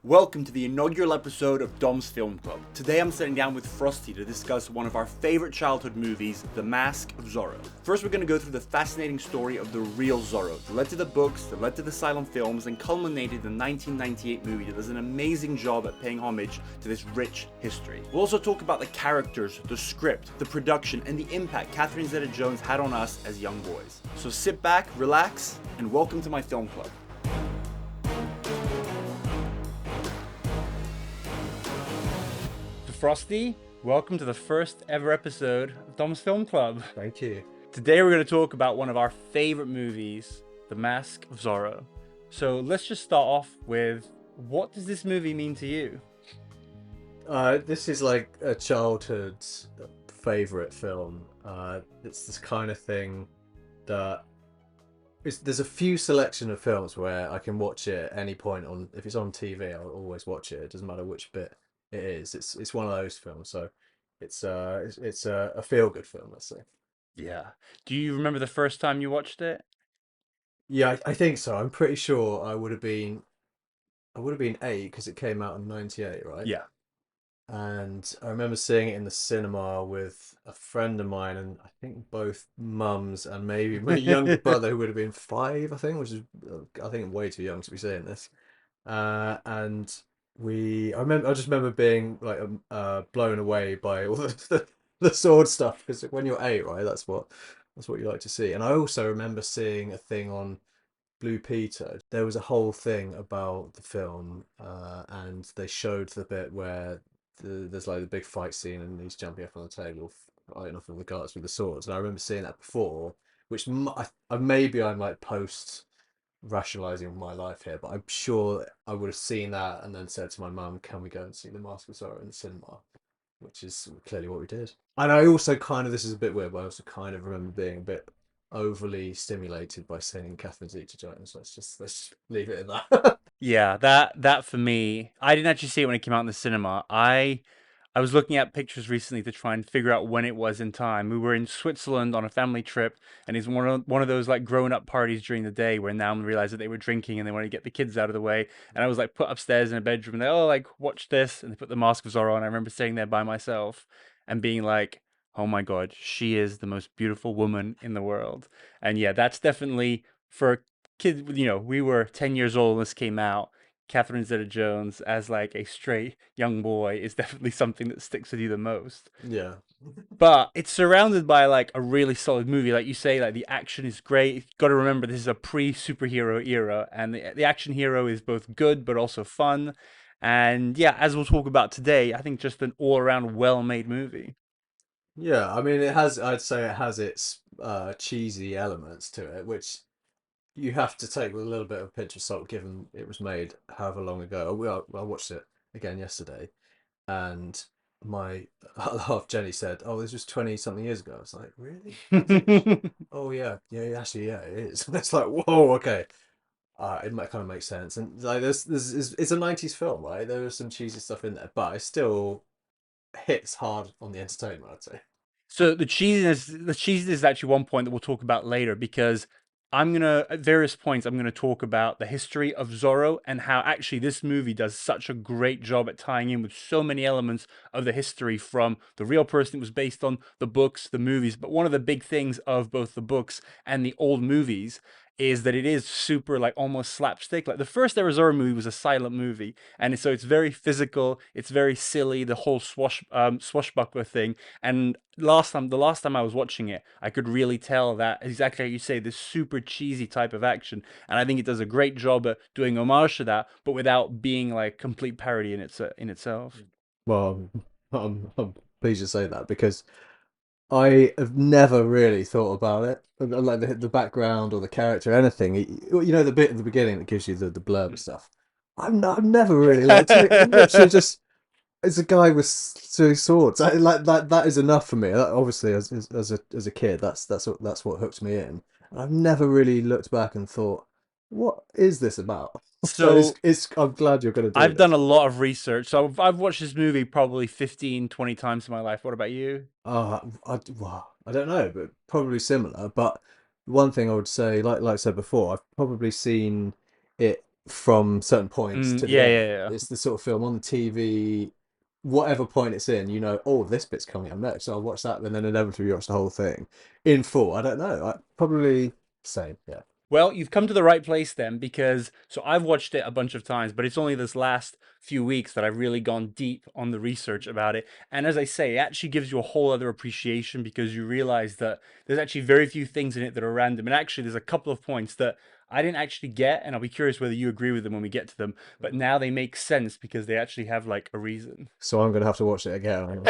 Welcome to the inaugural episode of Dom's Film Club. Today I'm sitting down with Frosty to discuss one of our favorite childhood movies, The Mask of Zorro. First we're going to go through the fascinating story of the real Zorro, that led to the books, that led to the silent films, and culminated in the 1998 movie that does an amazing job at paying homage to this rich history. We'll also talk about the characters, the script, the production, and the impact Catherine Zeta-Jones had on us as young boys. So sit back, relax, and welcome to my film club. Frosty, welcome to the first ever episode of Dom's Film Club. Thank you. Today we're going to talk about one of our favorite movies, The Mask of Zorro. So let's just start off with, what does this movie mean to you? This is like a childhood favorite film. It's this kind of thing that there's a few selection of films where I can watch it at any point on. If it's on TV, I'll always watch it. It doesn't matter which bit it is. It's one of those films. So it's a feel good film, let's say. Yeah. Do you remember the first time you watched it? Yeah, I think so. I'm pretty sure I would have been 8 because it came out in '98, right? Yeah. And I remember seeing it in the cinema with a friend of mine, and I think both mums and maybe my younger brother, who would have been 5, I think, which is I think way too young to be seeing this. And I just remember being like blown away by all the sword stuff, because when you're 8, right, that's what you like to see. And I also remember seeing a thing on Blue Peter. There was a whole thing about the film, and they showed the bit where there's like the big fight scene and he's jumping up on the table, fighting off all the guards with the swords. And I remember seeing that before, which maybe I'm like post rationalizing my life here, but I'm sure I would have seen that and then said to my mum, "Can we go and see The Mask of Zorro in the cinema?" Which is clearly what we did. And I also kind of, this is a bit weird, but I also kind of remember being a bit overly stimulated by seeing Catherine Zeta-Jones. Let's leave it in that. Yeah, that for me, I didn't actually see it when it came out in the cinema. I was looking at pictures recently to try and figure out when it was in time. We were in Switzerland on a family trip, and it's one of those like grown up parties during the day where now I realized that they were drinking and they wanted to get the kids out of the way. And I was like put upstairs in a bedroom, and they like watch this, and they put the Mask of Zorro on. I remember sitting there by myself and being like, oh my god, she is the most beautiful woman in the world. And yeah, that's definitely for a kid. We were 10 years old when this came out. Catherine Zeta-Jones as like a straight young boy is definitely something that sticks with you the most. Yeah. But it's surrounded by like a really solid movie. Like you say, like the action is great. You've got to remember this is a pre-superhero era, and the action hero is both good but also fun. And yeah, as we'll talk about today, I think just an all-around well-made movie. Yeah, I mean, I'd say it has its cheesy elements to it, which you have to take with a little bit of a pinch of salt, given it was made however long ago. I watched it again yesterday, and my half Jenny said, "Oh, this was 20 something years ago." I was like, "Really? Was it?" Oh yeah, yeah, actually, yeah, it is. It's like, whoa, okay. It might kind of make sense, and like it's a '90s film, right? There was some cheesy stuff in there, but it still hits hard on the entertainment, I'd say. So the cheesiness is actually one point that we'll talk about later, because at various points, I'm gonna talk about the history of Zorro and how actually this movie does such a great job at tying in with so many elements of the history from the real person it was based on, the books, the movies. But one of the big things of both the books and the old movies is that it is super like almost slapstick. Like the first ever Zorro movie was a silent movie, and so it's very physical, it's very silly, the whole swashbuckler thing. And the last time I was watching it, I could really tell that exactly how you say, this super cheesy type of action, and I think it does a great job at doing homage to that, but without being like complete parody in itself. Well, I'm pleased to say that because I have never really thought about it, like the background or the character, or anything. The bit at the beginning that gives you the blurb and stuff. I've never really liked it. It literally just it's a guy with two swords. Like that is enough for me. Obviously, as a kid, that's what hooked me in. And I've never really looked back and thought, what is this about? So So it's. I'm glad you're going to do I've done this. a lot of research. So I've watched this movie probably 15, 20 times in my life. What about you? Well, I don't know, but probably similar. But one thing I would say, like I said before, I've probably seen it from certain points to the Yeah, end. yeah, yeah. It's the sort of film on the TV, whatever point it's in, oh, this bit's coming up next, so I'll watch that, and then inevitably you watch the whole thing in full. I don't know. Probably same, yeah. Well, you've come to the right place then, because so I've watched it a bunch of times, but it's only this last few weeks that I've really gone deep on the research about it. And as I say, it actually gives you a whole other appreciation because you realize that there's actually very few things in it that are random. And actually, there's a couple of points that I didn't actually get, and I'll be curious whether you agree with them when we get to them. But now they make sense because they actually have like a reason. So I'm gonna have to watch it again,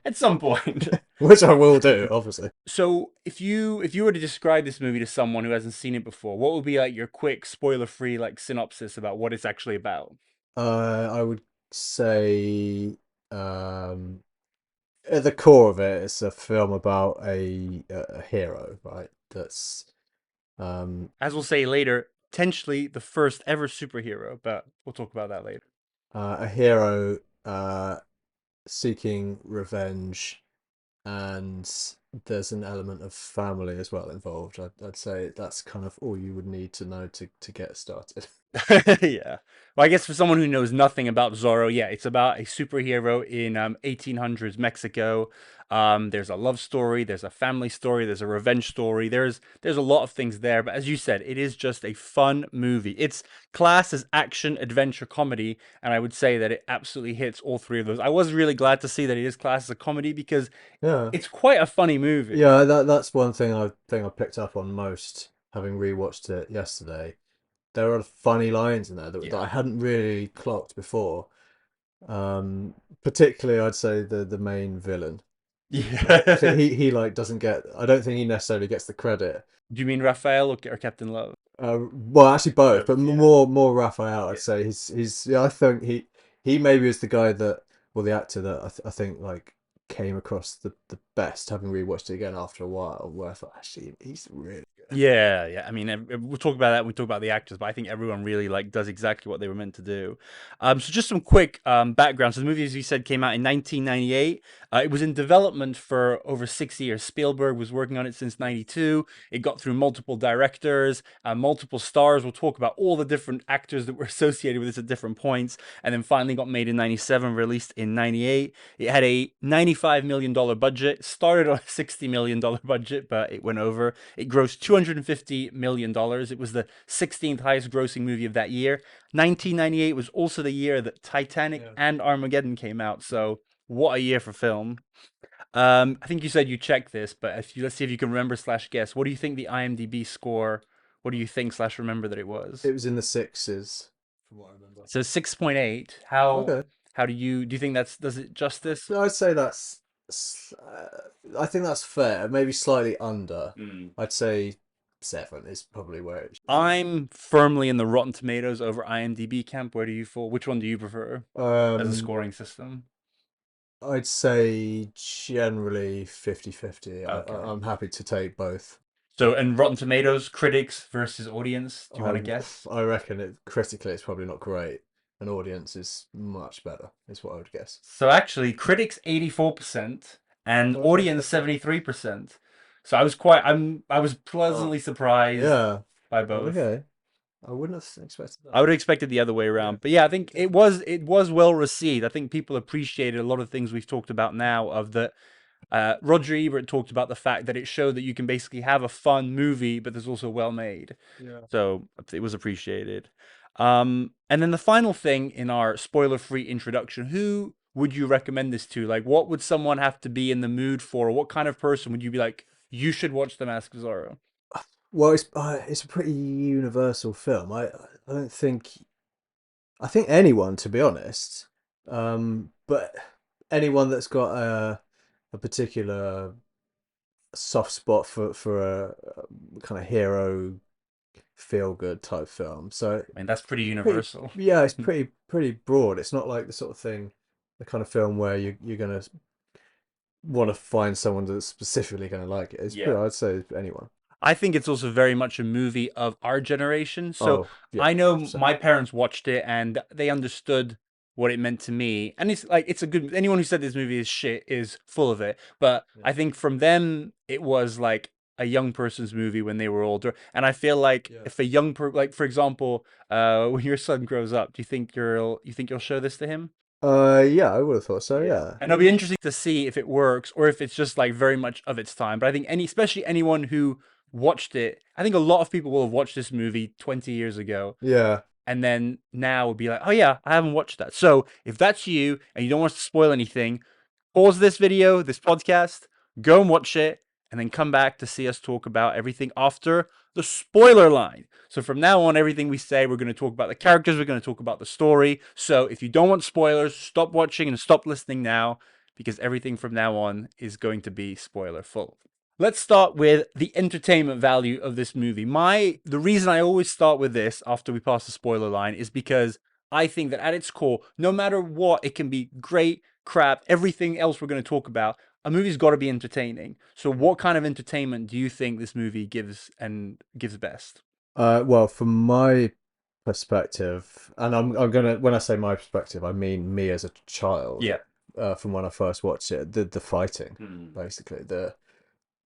At some point. which I will do, obviously. So if you were to describe this movie to someone who hasn't seen it before, what would be like your quick spoiler free like synopsis about what it's actually about? I would say, at the core of it, it's a film about a hero, right? That's um, As we'll say later, potentially the first ever superhero, but we'll talk about that later. a hero seeking revenge, and there's an element of family as well involved. I'd say that's kind of all you would need to know to get started. Yeah. Well, I guess for someone who knows nothing about Zorro, yeah, it's about a superhero in 1800s Mexico. There's a love story, there's a family story, there's a revenge story. There's a lot of things there, but as you said, it is just a fun movie. It's classed as action, adventure, comedy, and I would say that it absolutely hits all three of those. I was really glad to see that it is classed as a comedy because Yeah, it's quite a funny movie. yeah. That's one thing I picked up on most having rewatched it yesterday. There are funny lines in there that I Yeah. hadn't really clocked before. Particularly, I'd say the main villain. I think Yeah. he like doesn't get. I don't think he necessarily gets the credit. Do you mean Raphael or Captain Love? Well, actually both, but Both, yeah. more Raphael. I'd Yeah. say he's yeah. I think he maybe is the guy that, well, the actor that I think like came across the best having rewatched it again after a while. Where I thought actually he's really good. Yeah, yeah. I mean, we'll talk about that when we talk about the actors, but I think everyone really like does exactly what they were meant to do. So just some quick background. So the movie, as you said, came out in 1998. It was in development for over 6 years. Spielberg was working on it since '92. It got through multiple directors, multiple stars. We'll talk about all the different actors that were associated with this at different points, and then finally got made in '97, released in '98. It had a $95 million budget. Started on a $60 million budget, but it went over. It grossed $250 million. It was the 16th highest grossing movie of that year. 1998 was also the year that Titanic Yeah. and Armageddon came out. So what a year for film. I think you said you checked this, but let's see if you can remember slash guess. What do you think the IMDb score? What do you think slash remember that it was? It was in the sixes, from what I remember. So 6.8. How Okay. do you think that's does it justice? No, I'd say that's. I think that's fair. Maybe slightly under. Mm. I'd say 7 is probably where it. I'm firmly in the Rotten Tomatoes over IMDb camp. Where do you fall? Which one do you prefer as a Um, scoring system? I'd say generally 50-50. Okay. I'm happy to take both. So, and Rotten Tomatoes, critics versus audience. Do you want to I guess? I reckon it critically it's probably not great. An audience is much better, is what I would guess. So actually, critics 84% and Okay. audience 73%. So I was Oh, pleasantly surprised yeah. by both. Okay. I wouldn't have expected I that. would have expected the other way Yeah. around. But yeah, I think Okay. it was well received. I think people appreciated a lot of things we've talked about now of the Roger Ebert talked about the fact that it showed that you can basically have a fun movie, but there's also well made. Yeah. So it was appreciated. And then the final thing in our spoiler-free introduction: who would you recommend this to? Like, what would someone have to be in the mood for? Or what kind of person would you be like? You should watch The Mask of Zorro. Well, it's a pretty universal film. I don't think I think anyone, to be honest. But anyone that's got a particular soft spot for a kind of hero feel good type film. So I mean, that's pretty pretty, universal. yeah, it's pretty broad. It's not like the sort of thing, the kind of film where you're gonna want to find someone that's specifically gonna like it. It's pretty. Yeah. I'd say anyone. I think it's also very much a movie of our generation. So Oh yeah, I know 100%. my parents watched it and they understood what it meant to me. And it's like it's a good anyone who said this movie is shit is full of it. But Yeah. I think from them it was like a young person's movie when they were older. And I feel like Yeah. if like for example, when your son grows up, do you think you'll show this to him? Yeah, I would have thought so. Yeah. Yeah. And it'll be interesting to see if it works or if it's just like very much of its time. But I think especially anyone who watched it, I think a lot of people will have watched this movie 20 years ago Yeah. and then now would be like, oh yeah, I haven't watched that. So if that's you and you don't want us to spoil anything, pause this video, this podcast, go and watch it, and then come back to see us talk about everything after the spoiler line. So from now on, everything we say, we're going to talk about the characters, we're going to talk about the story. So if you don't want spoilers, stop watching and stop listening now, because everything from now on is going to be spoiler full. Let's start with the entertainment value of this movie. The reason I always start with this after we pass the spoiler line is because I think that at its core, no matter what, it can be great, crap, everything else we're going to talk about. A movie's got to be entertaining. So, what kind of entertainment do you think this movie gives best? Well, from my perspective, and I'm gonna when I say my perspective, I mean me as a child. Yeah. From when I first watched it, the fighting, Hmm. basically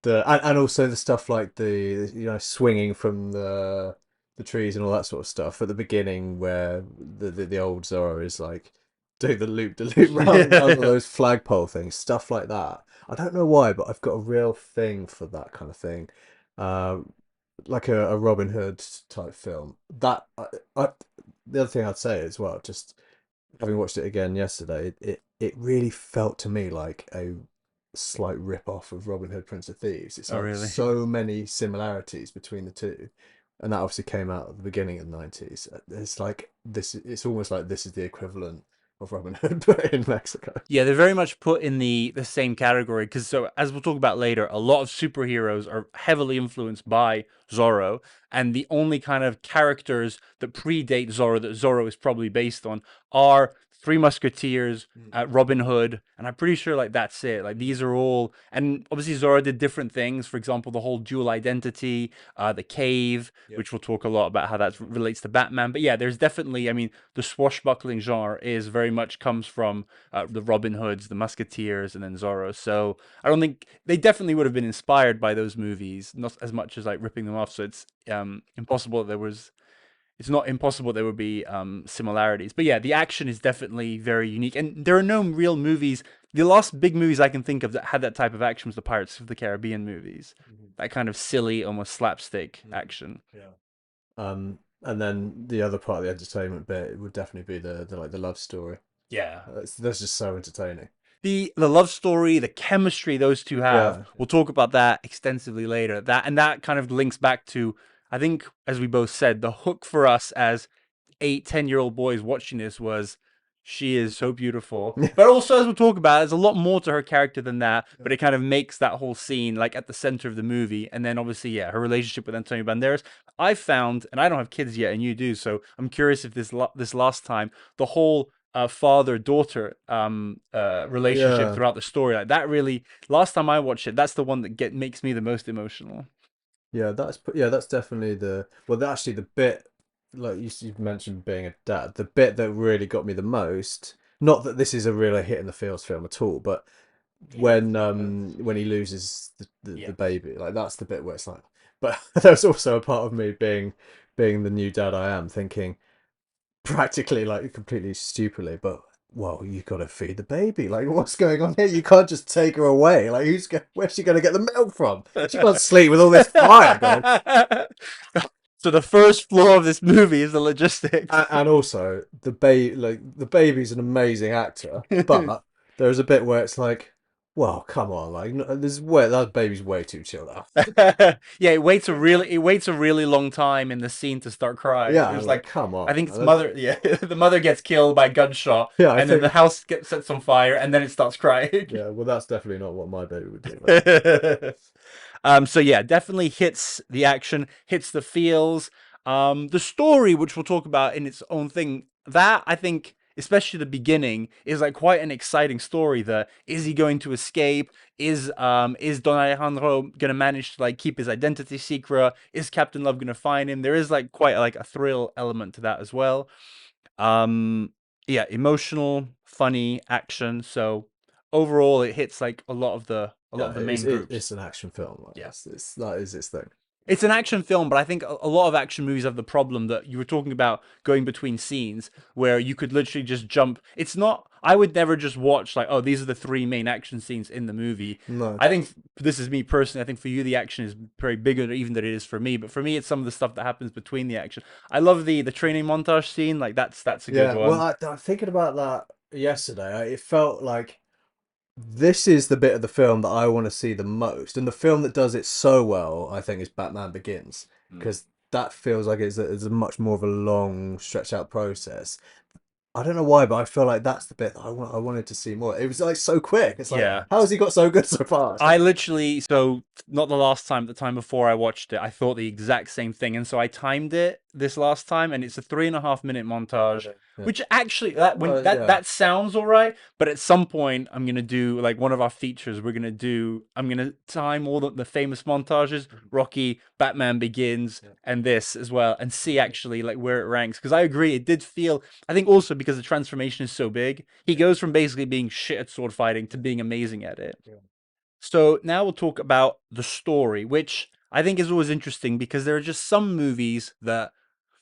and also the stuff like the swinging from the trees and all that sort of stuff at the beginning where the old Zorro is like doing the loop de loop round all those flagpole things, stuff like that. I don't know why, but I've got a real thing for that kind of thing. Uh, like a Robin Hood type film. The other thing I'd say as well, just having watched it again yesterday, it really felt to me like a slight rip off of Robin Hood, Prince of Thieves. It's Oh, like really? so many similarities between the two, and that obviously came out at the beginning of the 90s. It's like this. It's almost like this is the equivalent of Robin Hood, but in Mexico. Yeah, they're very much put in the same category because so as we'll talk about later, a lot of superheroes are heavily influenced by Zorro, and the only kind of characters that predate Zorro that Zorro is probably based on are Three Musketeers, Mm. Robin Hood, and I'm pretty sure like that's it. Like these are all, and obviously Zorro did different things. For example, the whole dual identity, the cave, Yep. which we'll talk a lot about how that relates to Batman. But yeah, there's definitely, I mean, the swashbuckling genre is very much comes from the Robin Hoods, the Musketeers, and then Zorro. So I don't think they definitely would have been inspired by those movies, not as much as like ripping them off. So it's impossible that there was. It's not impossible there would be similarities, but yeah, the action is definitely very unique, and there are no real movies. The last big movies I can think of that had that type of action was the Pirates of the Caribbean movies. Mhm. That kind of silly, almost slapstick Mm. action. Yeah. And then the other part of the entertainment bit would definitely be the like the love story. Yeah. That's just so entertaining. The love story, the chemistry those two have. Yeah. We'll talk about that extensively later. That kind of links back to I think as we both said, the hook for us as 8, 10-year-old boys watching this was she is so beautiful. But also as we'll talk about, there's a lot more to her character than that. Yeah. But it kind of makes that whole scene like at the center of the movie. And then obviously, yeah, her relationship with Antonio Banderas. I found, and I don't have kids yet, and you do, so I'm curious if this last time the whole father daughter relationship Yeah. throughout the story like that really last time I watched it that's the one that makes me the most emotional. That's definitely actually the bit like you mentioned being a dad. The bit that really got me the most. Not that this is a really hit in the feels film at all, but when he loses the Yeah. baby, like that's the bit where it's like. But there's also a part of me being the new dad I am, thinking practically like completely stupidly, but well, you got to feed the baby. Like, what's going on here? You can't just take her away. Like, where's she going to get the milk from? She can't sleep with all this fire going. So the first flaw of this movie is the logistics. And also, the baby's an amazing actor, but there's a bit where it's like, well, come on, like, this way that baby's way too chilled out. Yeah, it waits a really long time in the scene to start crying. Yeah, There's I'm like, like come I on. think it's mother yeah, the mother gets killed by gunshot Yeah, I and then the think. house gets sets on fire and then it starts crying. Yeah, well, that's definitely not what my baby would do. But So yeah, definitely hits the action, hits the feels. The story, which we'll talk about in its own thing, that I think, especially the beginning, is like quite an exciting story. That is he going to escape? Is Don Alejandro gonna manage to like keep his identity secret? Is Captain Love gonna find him? There is like quite like a thrill element to that as well. Um, yeah, emotional, funny action. So overall it hits like a lot Yeah, of the main groups. it's an action film. Like, Yeah. that is its thing. It's an action film, but I think a lot of action movies have the problem that you were talking about going between scenes where you could literally just jump. It's not, I would never just watch like, oh, these are the three main action scenes in the movie. No. I think this is me personally. I think for you, the action is very bigger even than it is for me. But for me, it's some of the stuff that happens between the action. I love the training montage scene. Like that's a good Yeah, well, one. I thinking about that yesterday. It felt like this is the bit of the film that I want to see the most, and the film that does it so well, I think, is Batman Begins, because that feels like it's a much more of a long, stretched out process. I don't know why, but I feel like that's the bit that I wanted to see more. It was like so quick. It's like, Yeah. how has he got so good so fast? I literally, so not the last time, the time before I watched it, I thought the exact same thing. And so I timed it this last time, and it's a 3.5 minute montage, Okay. Yeah. which actually, that when Yeah. that sounds all right. But at some point, I'm gonna do like one of our features. I'm gonna time all the famous montages, Rocky, Batman Begins, Yeah. and this as well, and see actually like where it ranks. Because I agree, it did feel. I think also because the transformation is so big, he goes from basically being shit at sword fighting to being amazing at it. Yeah. So now we'll talk about the story, which I think is always interesting because there are just some movies that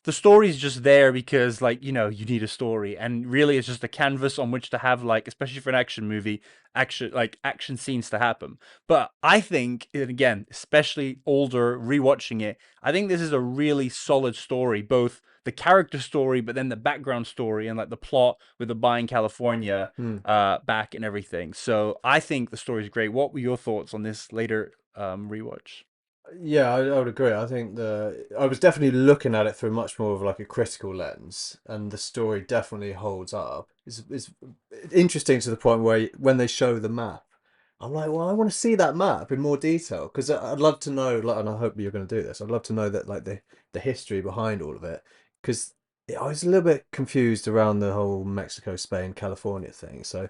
the story's just there because, like, you need a story, and really it's just a canvas on which to have, like, especially for an action movie, action scenes to happen. But I think, and again, especially older, rewatching it, I think this is a really solid story, both the character story, but then the background story and like the plot with the buying California Hmm. back and everything. So I think the story is great. What were your thoughts on this later rewatch? Yeah, I would agree. I think I was definitely looking at it through much more of like a critical lens, and the story definitely holds up. It's interesting to the point where when they show the map, I'm like, well, I want to see that map in more detail because I'd love to know, like, and I hope you're going to do this. I'd love to know that like the history behind all of it because I was a little bit confused around the whole Mexico, Spain, California thing. So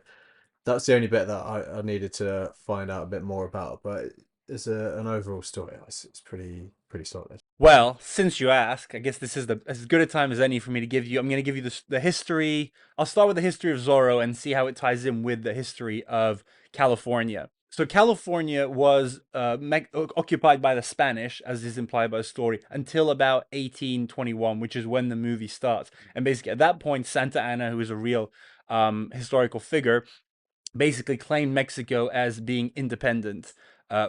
that's the only bit that I needed to find out a bit more about. But as an overall story, it's pretty solid. Well, since you ask, I guess this is as good a time as any for me to give you. I'm going to give you the history. I'll start with the history of Zorro and see how it ties in with the history of California. So California was occupied by the Spanish, as is implied by the story, until about 1821, which is when the movie starts. And basically, at that point, Santa Anna, who is a real historical figure, basically claimed Mexico as being independent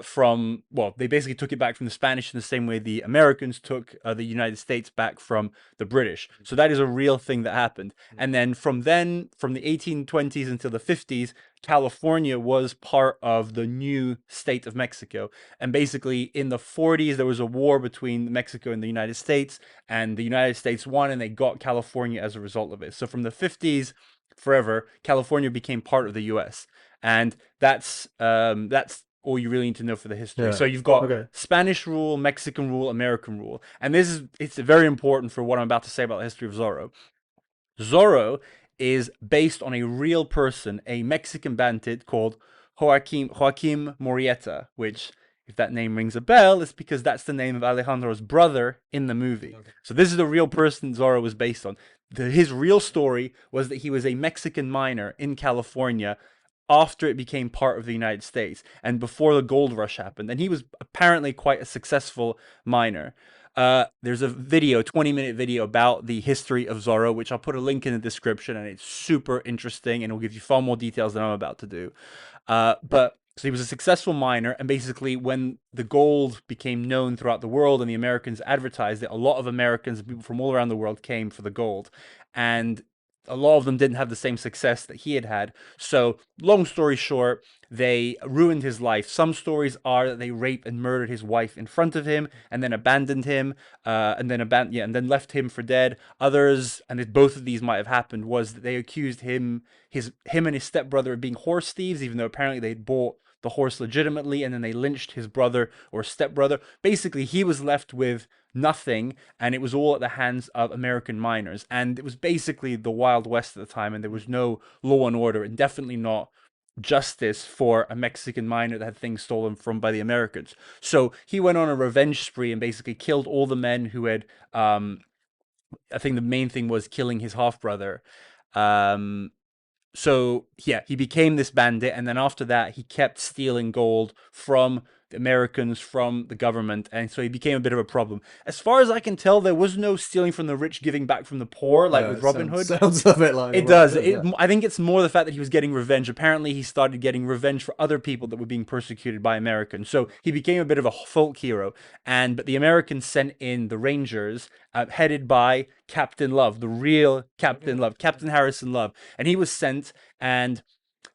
from, well, they basically took it back from the Spanish in the same way the Americans took the United States back from the British. So that is a real thing that happened. And then, from the 1820s until the 50s, California was part of the new state of Mexico. And basically, in the 40s, there was a war between Mexico and the United States, and the United States won, and they got California as a result of it. So from the 50s forever, California became part of the U.S. And that's all you really need to know for the history. Yeah. So you've got Okay. Spanish rule, Mexican rule, American rule, and it's very important for what I'm about to say about the history of Zorro. Zorro is based on a real person, a Mexican bandit called Joaquim Murrieta, which, if that name rings a bell, it's because that's the name of Alejandro's brother in the movie. Okay. So this is the real person Zorro was based on. His real story was that he was a Mexican miner in California after it became part of the United States and before the gold rush happened. And he was apparently quite a successful miner. There's a video, 20-minute video about the history of Zorro, which I'll put a link in the description, and it's super interesting and will give you far more details than I'm about to do. But so he was a successful miner, and basically, when the gold became known throughout the world and the Americans advertised it, a lot of Americans and people from all around the world came for the gold. And a lot of them didn't have the same success that he had had. So, long story short, they ruined his life. Some stories are that they raped and murdered his wife in front of him, and then abandoned him, and then left him for dead. Others, and both of these might have happened, was that they accused him and his stepbrother of being horse thieves, even though apparently they'd bought the horse legitimately, and then they lynched his brother or stepbrother. Basically, he was left with nothing, and it was all at the hands of American miners. And it was basically the Wild West at the time, and there was no law and order, and definitely not justice for a Mexican miner that had things stolen from by the Americans. So he went on a revenge spree and basically killed all the men who had. I think the main thing was killing his half brother. Um, So yeah, he became this bandit, and then after that, he kept stealing gold from the Americans, from the government, and so he became a bit of a problem. As far as I can tell, there was no stealing from the rich, giving back from the poor, like Yeah, with it Robin sounds Hood. sounds a bit like It Robin does. Hood. Yeah. I think it's more the fact that he was getting revenge. Apparently, he started getting revenge for other people that were being persecuted by Americans. So he became a bit of a folk hero. And but the Americans sent in the Rangers, headed by Captain Love, the real Captain Love, Captain Harrison Love, and he was sent and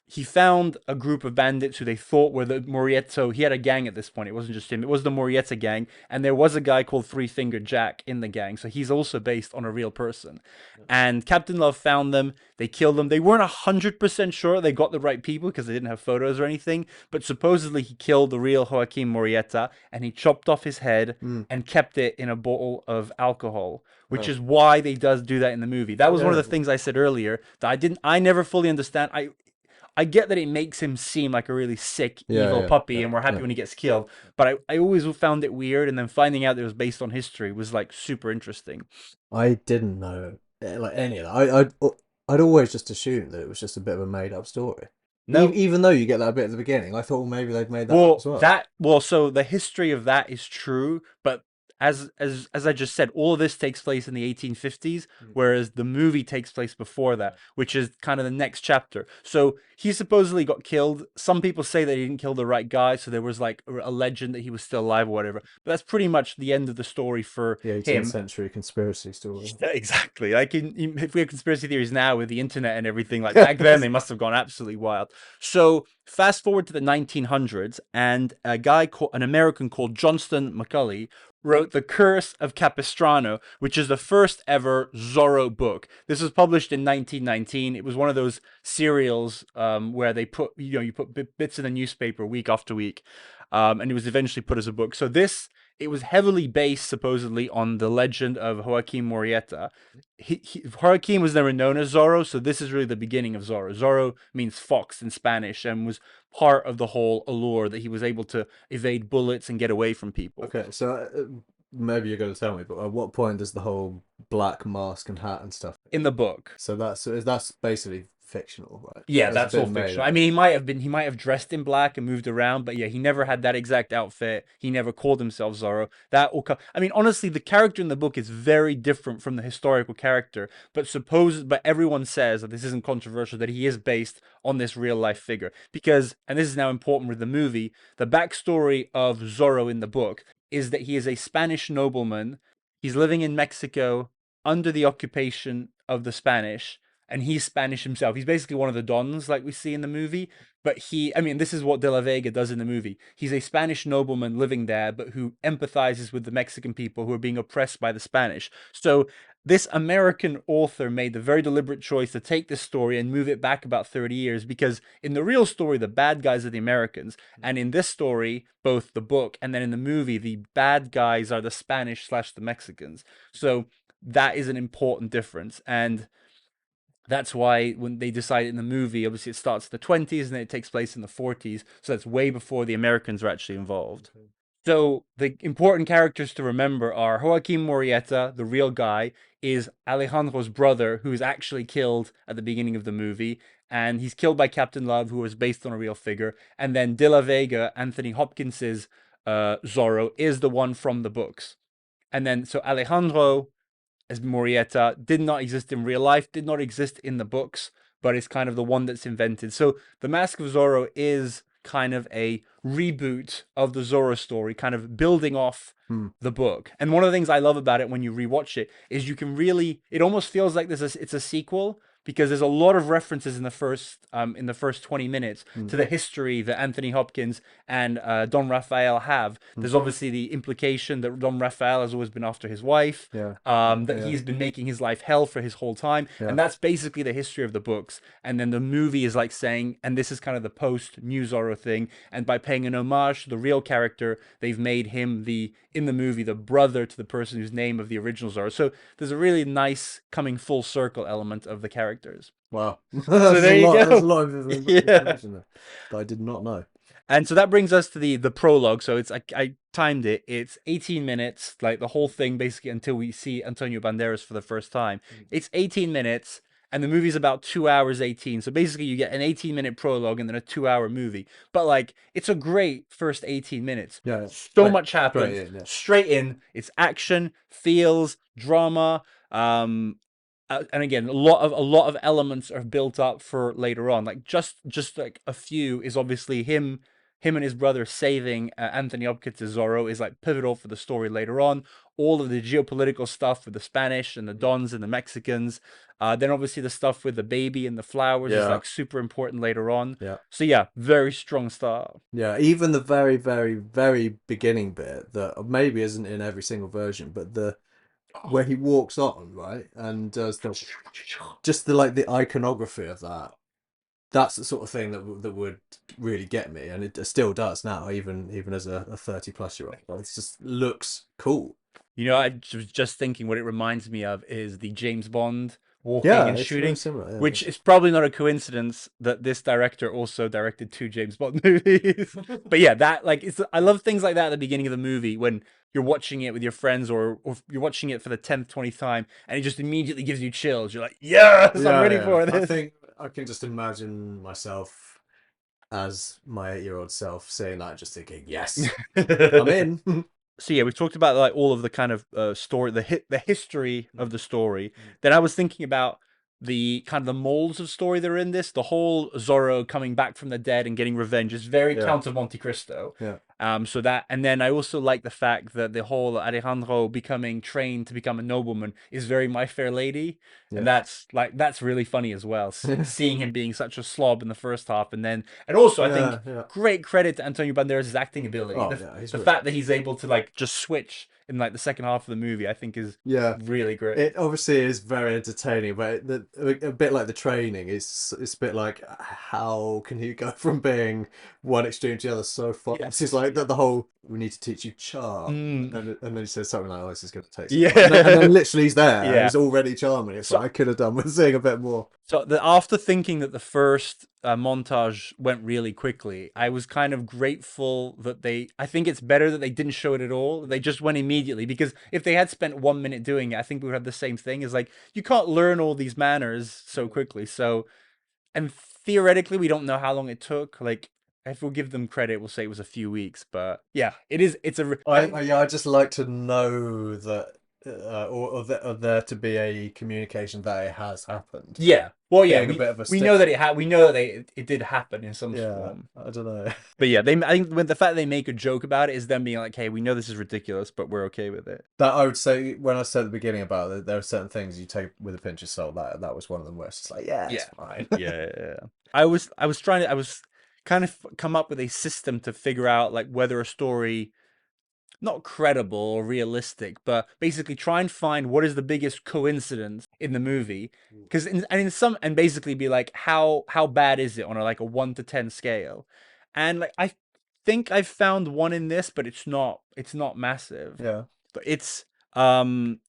he found a group of bandits who they thought were the Morietta. He had a gang at this point. It wasn't just him. It was the Morietta gang. And there was a guy called Three Finger Jack in the gang. So he's also based on a real person. And Captain Love found them. They killed them. They weren't 100% sure they got the right people because they didn't have photos or anything. But supposedly he killed the real Joaquin Morietta and he chopped off his head Mm. and kept it in a bottle of alcohol, which Oh. is why they does do that in the movie. That was one of Yeah. the things I said earlier that I never fully understand. I get that it makes him seem like a really sick, Yeah. evil Yeah. puppy, Yeah. and we're happy Yeah. when he gets killed. But I always found it weird, and then finding out that it was based on history was like super interesting. I didn't know like any of that. I'd always just assumed that it was just a bit of a made up story. No, Even though you get that bit at the beginning, I thought well, maybe they'd made that up as well. so the history of that is true, but as I just said, all of this takes place in the 1850s, Mm. whereas the movie takes place before that, which is kind of the next chapter. So he supposedly got killed. Some people say that he didn't kill the right guy, so there was like a legend that he was still alive or whatever. But that's pretty much the end of the story for The 18th him. century conspiracy story. Yeah, exactly. Like if we have conspiracy theories now with the internet and everything, like back then they must have gone absolutely wild. So fast forward to the 1900s, and an American called Johnston McCulley, wrote The Curse of Capistrano, which is the first ever Zorro book. This was published in 1919. It was one of those serials where they put, you put bits in the newspaper week after week, and it was eventually put as a book. So it was heavily based supposedly on the legend of Joaquin Morietta. Joaquin was never known as Zorro, so this is really the beginning of Zorro. Zorro means fox in Spanish and was part of the whole allure that he was able to evade bullets and get away from people. Okay, so maybe you're going to tell me, but at what point does the whole black mask and hat and stuff? In the book, So that's basically fictional, right? yeah, That's that's all been made fictional. I up. mean, he might have dressed in black and moved around, but yeah, he never had that exact outfit. He never called himself Zorro. I mean, honestly, the character in the book is very different from the historical character, but everyone says that this isn't controversial, that he is based on this real life figure. Because, and this is now important with the movie, the backstory of Zorro in the book is that he is a Spanish nobleman. He's living in Mexico under the occupation of the Spanish, and he's Spanish himself. He's basically one of the dons, like we see in the movie. But I mean, this is what De La Vega does in the movie. He's a Spanish nobleman living there, but who empathizes with the Mexican people who are being oppressed by the Spanish. So this American author made the very deliberate choice to take this story and move it back about 30 years because in the real story, the bad guys are the Americans. And in this story, both the book and then in the movie, the bad guys are the Spanish/the Mexicans. So that is an important difference. And that's why when they decided in the movie, obviously it starts in the 20s and then it takes place in the 40s. So that's way before the Americans are actually involved. Okay. So the important characters to remember are Joaquin Morietta, the real guy, is Alejandro's brother, who is actually killed at the beginning of the movie. And he's killed by Captain Love, who was based on a real figure. And then De La Vega, Anthony Hopkins's Zorro, is the one from the books. And then so Alejandro as Morietta did not exist in real life, did not exist in the books, but is kind of the one that's invented. So the Mask of Zorro is kind of a reboot of the Zorro story, kind of building off Hmm. the book. And one of the things I love about it when you rewatch it is you can really, it almost feels like it's a sequel because there's a lot of references in the first 20 minutes Hmm. to the history that Anthony Hopkins and Don Raphael have. There's obviously the implication that Don Raphael has always been after his wife, Yeah. that Yeah. he's been making his life hell for his whole time, Yeah. and that's basically the history of the books. And then the movie is like saying, and this is kind of the post New Zorro thing, and by paying an homage to the real character, they've made him in the movie the brother to the person whose name of the original Zorro. So there's a really nice coming full circle element of the characters. Wow. So That's a there you lot. That's a go. lot of Yeah. information there that I did not know. And so that brings us to the prologue. So I timed it. It's 18 minutes, like the whole thing basically until we see Antonio Banderas for the first time. It's 18 minutes, and the movie's about 2 hours 18. So basically, you get an 18-minute prologue and then a 2 hour movie. But like, it's a great first 18 minutes. Yeah, So much straight happens in. Yeah, straight in. It's action, feels, drama. And again, a lot of elements are built up for later on. Like just like a few is obviously him and his brother saving Anthony Hopkins as Zorro is like pivotal for the story later on. All of the geopolitical stuff with the Spanish and the Dons and the Mexicans. Then obviously the stuff with the baby and the flowers is yeah, like super important later on. yeah. So yeah, very strong start. Yeah, even the very, very, very beginning bit that maybe isn't in every single version, but the where he walks on, right, and does the just the like the iconography of that. That's the sort of thing that would really get me, and it still does now, even as a 30 plus year old. It just looks cool. You know, I was just thinking what it reminds me of is the James Bond walking Yeah, and it's very shooting, similar. which is probably not a coincidence that this director also directed two James Bond movies. Yeah. But yeah, that like it's I love things like that at the beginning of the movie when you're watching it with your friends or you're watching it for the 10th, 20th time and it just immediately gives you chills. You're like, "Yes, I'm Yeah, ready yeah. for I this." think I can just imagine myself as my 8 year old self saying that, just thinking, yes, I'm in. So yeah, we've talked about like all of the kind of story, the history of the story. Then I was thinking about the kind of the molds of story that are in this. The whole Zorro coming back from the dead and getting revenge is very Yeah, Count of Monte Cristo. yeah, So that, and then I also like the fact that the whole Alejandro becoming trained to become a nobleman is very My Fair Lady, and yeah, that's really funny as well. Seeing him being such a slob in the first half, and also I think yeah, yeah. great credit to Antonio Banderas' acting ability. Oh The yeah, he's the really fact that he's able to like just switch in like the second half of the movie, I think is yeah. really great. It obviously is very entertaining, but a bit like the training, it's a bit like how can you go from being one extreme to the other so fast? It's Yes. like the whole we need to teach you charm, Mm. and then he says something like, "Oh, this is going to take some time," and then Yeah. literally he's there and Yeah. he's already charming. It's So like I could have done with seeing a bit more. after thinking that the first montage went really quickly, I was kind of grateful that I think it's better that they didn't show it at all. They just went immediately because if they had spent 1 minute doing it, I think we would have the same thing. Is like you can't learn all these manners so quickly. So, and theoretically, we don't know how long it took. Like, if we'll give them credit, we'll say it was a few weeks. But yeah, it is. It's a. Yeah, I just like to know that, or there to be a communication that it has happened, Yeah. Well, yeah. being a We bit of a we stick. know that we know that it did happen in some Yeah, form. I don't know. But yeah, I think when the fact they make a joke about it is them being like, "Hey, we know this is ridiculous, but we're okay with it." That I would say when I said at the beginning about it, there are certain things you take with a pinch of salt. That was one of them where it's just like, yeah, it's Yeah, fine. yeah. I was kind of come up with a system to figure out like whether a story not credible or realistic, but basically try and find what is the biggest coincidence in the movie. Because in some and basically be like how bad is it on a 1 to 10 scale, and like I think I've found one in this, but it's not massive. Yeah. But it's um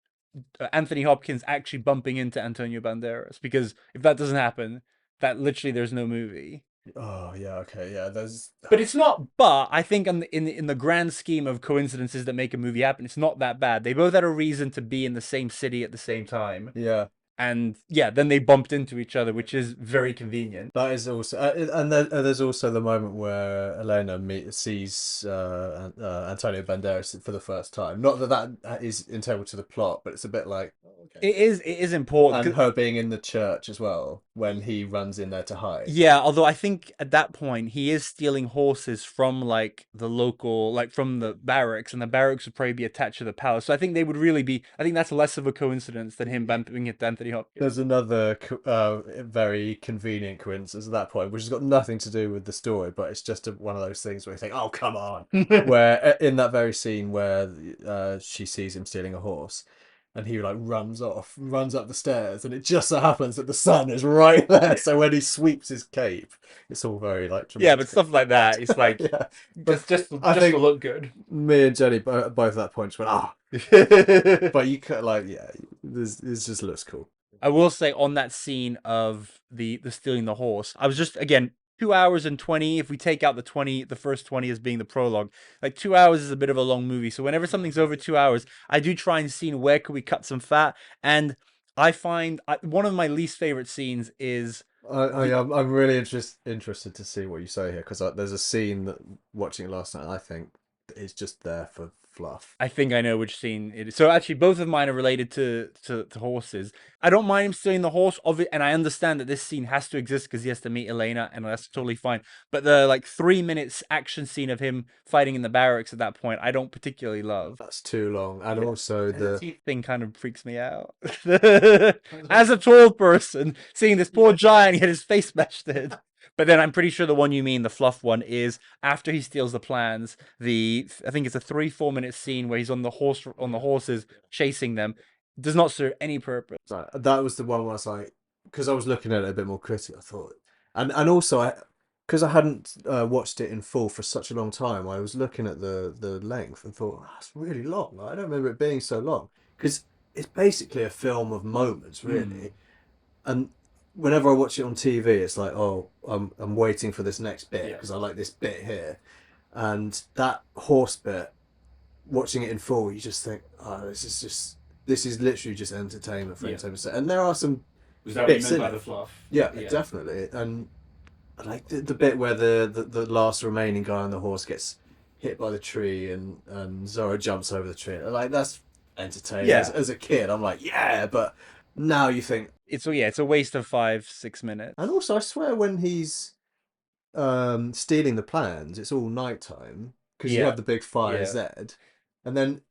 Anthony Hopkins actually bumping into Antonio Banderas because if that doesn't happen, that literally there's no movie. Oh yeah. Okay. Yeah. There's. But it's not. But I think in the grand scheme of coincidences that make a movie happen, it's not that bad. They both had a reason to be in the same city at the same time, Yeah. and yeah, then they bumped into each other, which is very convenient. That is also, and there's also the moment where Elena sees Antonio Banderas for the first time. Not that that is integral to the plot, but it's a bit like, oh, okay. It is important. And her being in the church as well when he runs in there to hide. Yeah, although I think at that point he is stealing horses from like the local, like from the barracks, and the barracks would probably be attached to the palace. So I think they would really be. I think that's less of a coincidence than him bumping into Anthony Hopkins. There's another very convenient coincidence at that point, which has got nothing to do with the story, but it's just one of those things where you think, "Oh, come on!" Where in that very scene where she sees him stealing a horse, and he like runs off, runs up the stairs, and it just so happens that the sun is right there. So when he sweeps his cape, it's all very like Yeah, but dramatic. stuff like that, it's like Yeah, but just I to think look good. me and Jenny both at that point just went, "Ah," but you could like, yeah, this just looks cool. I will say on that scene of the stealing the horse, I was just again 2 hours and 20. If we take out the first 20 as being the prologue, like 2 hours is a bit of a long movie. So whenever something's over 2 hours, I do try and see where could we cut some fat. And I find one of my least favorite scenes is the I'm really interested to see what you say here because there's a scene that watching it last night I think is just there for fluff. I think I know which scene it is. So actually, both of mine are related to horses. I don't mind him stealing the horse of it, and I understand that this scene has to exist because he has to meet Elena, and that's totally fine. But the like 3 minutes action scene of him fighting in the barracks at that point, I don't particularly love. That's too long, and Yeah. also And the the teeth thing kind of freaks me out. As a tall person, seeing this poor giant get his face smashed in. But then I'm pretty sure the one you mean, the fluff one, is after he steals the plans. I think it's a 3-4 minute scene where he's on the horses chasing them. Does not serve any purpose. that was the one where I was like, because I was looking at it a bit more critically, I thought, and also because I hadn't watched it in full for such a long time, I was looking at the length and thought, that's really long. Like, I don't remember it being so long because it's basically a film of moments, really. And whenever I watch it on TV, it's like, oh, I'm waiting for this next bit because I like this bit here, and that horse bit. Watching it in full, you just think, oh, this is literally just entertainment for entertainment's sake. And there are some Was that what you bits meant in by the it. fluff? Yeah, definitely. And like the bit where the last remaining guy on the horse gets hit by the tree and Zorro jumps over the tree. Like that's entertaining. Yeah. As a kid, I'm like, yeah, but now you think. It's a waste of 5-6 minutes. And also, I swear when he's stealing the plans, it's all nighttime because you Yeah. have the big fire Yeah. Zed, and then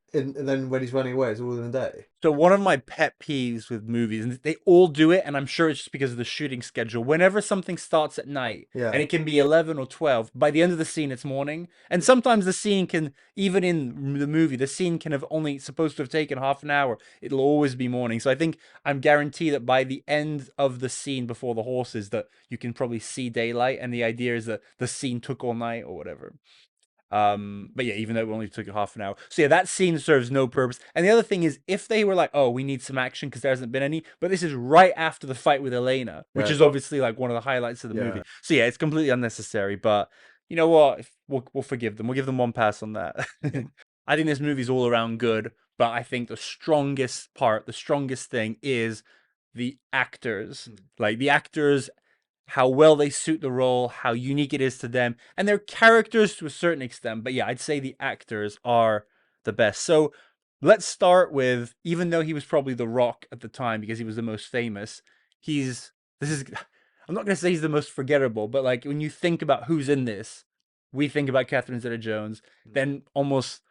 when he's running away, it's all in the day. So one of my pet peeves with movies, and they all do it, and I'm sure it's just because of the shooting schedule. Whenever something starts at night, Yeah. and it can be 11 or 12, by the end of the scene, it's morning. And sometimes the scene can, even in the movie, the scene can have only supposed to have taken half an hour. It'll always be morning. So I think I'm guaranteed that by the end of the scene before the horses, that you can probably see daylight, and the idea is that the scene took all night or whatever. But yeah, even though it only took half an hour. So yeah, that scene serves no purpose. And the other thing is, if they were like, oh, we need some action because there hasn't been any, but this is right after the fight with Elena, which is obviously like one of the highlights of the movie. So yeah, it's completely unnecessary. But you know what? We'll forgive them. We'll give them one pass on that. I think this movie's all around good, but I think the strongest part, the strongest thing is the actors. Like the actors, how well they suit the role, how unique it is to them, and their characters to a certain extent. But yeah, I'd say the actors are the best. So let's start with, even though he was probably the Rock at the time because he was the most famous, he's this is I'm not gonna say he's the most forgettable, but like when you think about who's in this, we think about Catherine Zeta-Jones, then almost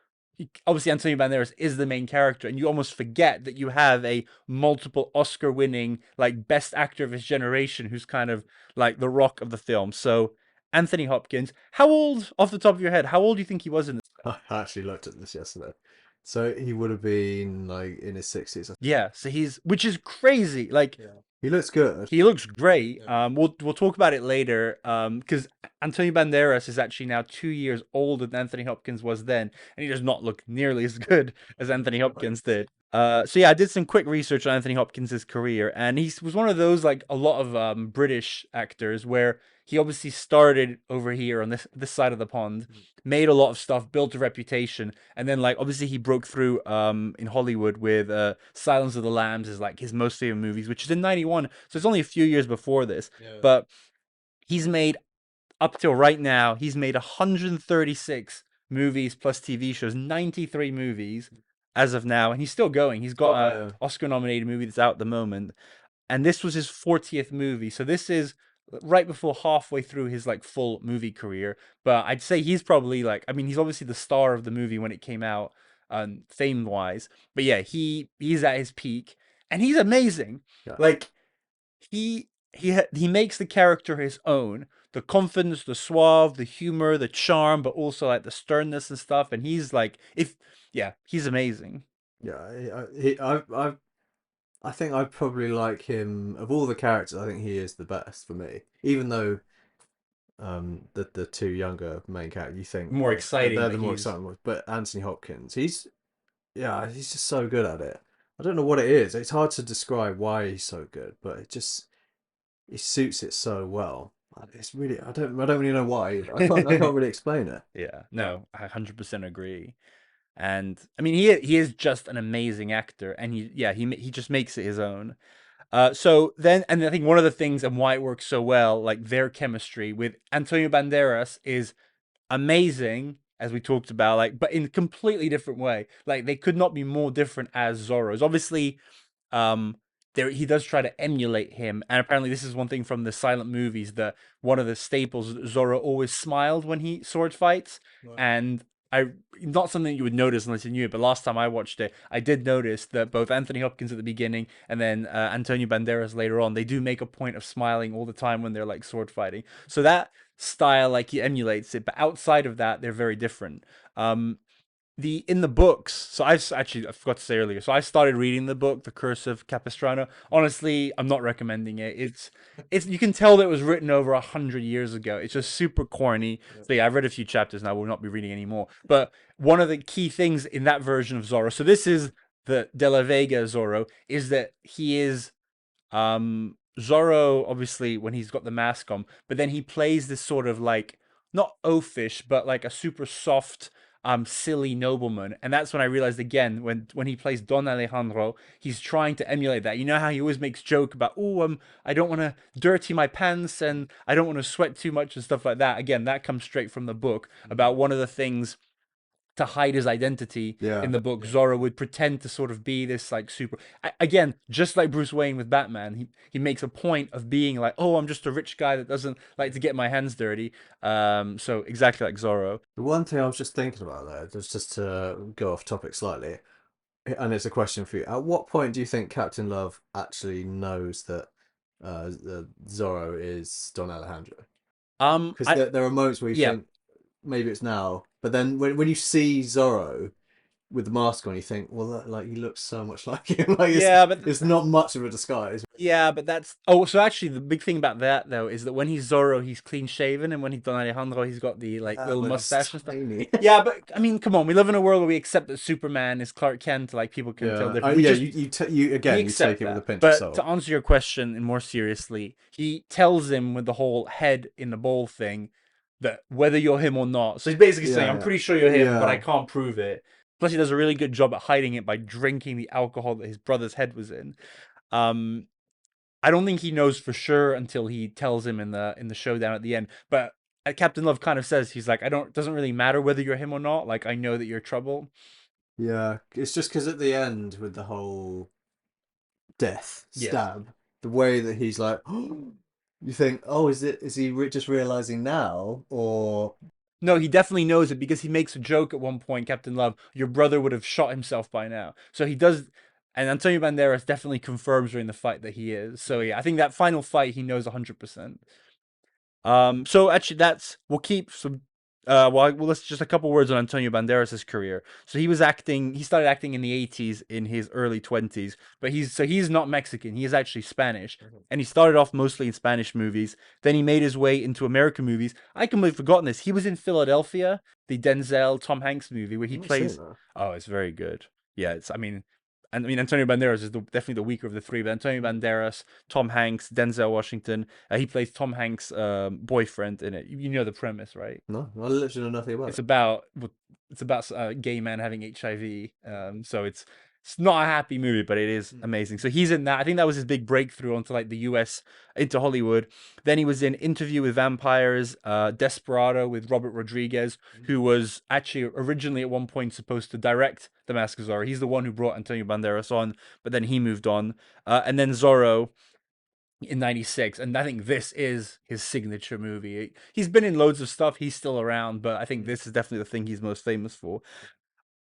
obviously Antonio Banderas is the main character, and you almost forget that you have a multiple Oscar-winning, like best actor of his generation, who's kind of like the Rock of the film. So Anthony Hopkins, how old, off the top of your head, how old do you think he was in this? I actually looked at this yesterday. So he would have been like in his 60s. Yeah, so which is crazy. Like He looks good. he looks great. We'll talk about it later. Because Antonio Banderas is actually now 2 years older than Anthony Hopkins was then, and he does not look nearly as good as Anthony Hopkins did. So yeah, I did some quick research on Anthony Hopkins' career, and he was one of those, like a lot of British actors, where he obviously started over here on this side of the pond, made a lot of stuff, built a reputation, and then like obviously he broke through in Hollywood with Silence of the Lambs is like his most famous movies, which is in '91, so it's only a few years before this. But he's made, up till right now, he's made 136 movies plus TV shows, 93 movies as of now, and he's still going. He's got an Oscar-nominated movie that's out at the moment, and this was his 40th movie. So this is right before halfway through his like full movie career. But I'd say he's probably like, I mean, he's obviously the star of the movie when it came out, fame-wise. But yeah, he's at his peak, and he's amazing. Yeah. Like he makes the character his own. The confidence, the suave, the humor, the charm, but also like the sternness and stuff. And he's like, he's amazing. Yeah, I think I probably like him of all the characters. I think he is the best for me, even though the two younger main characters you think More exciting, they're but the more exciting ones. But Anthony Hopkins, he's just so good at it. I don't know what it is. It's hard to describe why he's so good, but he suits it so well. It's really I don't really know why. I can't really explain it. Yeah, no, I 100% agree. And I mean, he is just an amazing actor, and he just makes it his own. So then, and I think one of the things and why it works so well, like their chemistry with Antonio Banderas is amazing, as we talked about, like, but in a completely different way. Like they could not be more different as Zorros. Obviously, um, there he does try to emulate him, and apparently this is one thing from the silent movies that one of the staples. Zorro always smiled when he sword fights, Right. and I not something you would notice unless you knew it. But last time I watched it, I did notice that both Anthony Hopkins at the beginning and then Antonio Banderas later on, they do make a point of smiling all the time when they're like sword fighting. So that style like he emulates it, but outside of that, they're very different. The in the books, so I forgot to say earlier, so I started reading the book The Curse of Capistrano. Honestly, I'm not recommending it. It's you can tell that it was written over 100 years ago. It's just super corny. Yeah. So yeah, I've read a few chapters and I will not be reading anymore. But one of the key things in that version of Zorro, so this is the De La Vega Zorro, is that he is Zorro, obviously, when he's got the mask on, but then he plays this sort of like not oafish, but like a super soft, silly nobleman. And that's when I realized again when he plays Don Alejandro, he's trying to emulate that. You know how he always makes joke about, oh, I don't want to dirty my pants and I don't want to sweat too much and stuff like that. Again, that comes straight from the book about one of the things to hide his identity Yeah. in the book. Yeah. Zorro would pretend to sort of be this like super. Again, just like Bruce Wayne with Batman, he makes a point of being like, oh, I'm just a rich guy that doesn't like to get my hands dirty. So exactly like Zorro. The one thing I was just thinking about there, just to go off topic slightly, and it's a question for you. At what point do you think Captain Love actually knows that Zorro is Don Alejandro? Because I there are moments where you Yeah, think maybe it's now, but then when you see Zorro with the mask on, you think, well, like he looks so much like him. Like yeah, but it's not much of a disguise. Yeah, but that's oh, so actually the big thing about that though is that when he's Zorro, he's clean shaven, and when he's Don Alejandro, he's got the like Yeah, little but he's mustache and stuff. tiny. Yeah, but I mean, come on, we live in a world where we accept that Superman is Clark Kent. Like people can tell Yeah. different. Yeah. You We again. You take accept it with a that. pinch of But to salt. answer your question and more seriously, he tells him with the whole head in the bowl thing that whether you're him or not. So he's basically saying, I'm Yeah. pretty sure you're him, but I Yeah. can't prove it. Plus, he does a really good job at hiding it by drinking the alcohol that his brother's head was in. Um, I don't think he knows for sure until he tells him in the showdown at the end. But Captain Love kind of says he's like, I don't. It doesn't really matter whether you're him or not. Like I know that you're trouble. Yeah. It's just because at the end with the whole death Yes. stab, the way that he's like, you think, oh, is he just realizing now, or No, he definitely knows it because he makes a joke at one point, Captain Love, your brother would have shot himself by now. So he does, and Antonio Banderas definitely confirms during the fight that he is. So yeah, I think that final fight he knows 100%. So actually, we'll keep some. Well, let's just a couple words on Antonio Banderas' career. So he was acting. He started acting in the 80s in his early 20s, but he's not Mexican. He is actually Spanish, and he started off mostly in Spanish movies. Then he made his way into American movies. I completely forgotten this. He was in Philadelphia, the Denzel Tom Hanks movie where he I'm not seeing plays. that. Oh, it's very good. Yeah, it's. I mean, Antonio Banderas is definitely the weaker of the three, but Antonio Banderas, Tom Hanks, Denzel Washington. He plays Tom Hanks' boyfriend in it. You know the premise, right? No, I literally know nothing about It's it. about a gay man having HIV. So it's not a happy movie, but it is amazing. So he's in that. I think that was his big breakthrough onto like the U.S. into Hollywood. Then he was in Interview with Vampires, Desperado with Robert Rodriguez, who was actually originally at one point supposed to direct The Mask of Zorro. He's the one who brought Antonio Banderas on, but then he moved on. And then Zorro in 96, and I think this is his signature movie. He's been in loads of stuff, he's still around, but I think this is definitely the thing he's most famous for.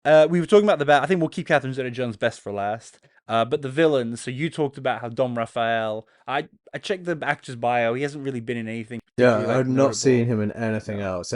We were talking about the bat. I think we'll keep Catherine Zeta-Jones best for last. But the villains, so you talked about how Dom Raphael, I checked the actor's bio, he hasn't really been in anything particularly Yeah, like I've not seen notable. him in anything No. else.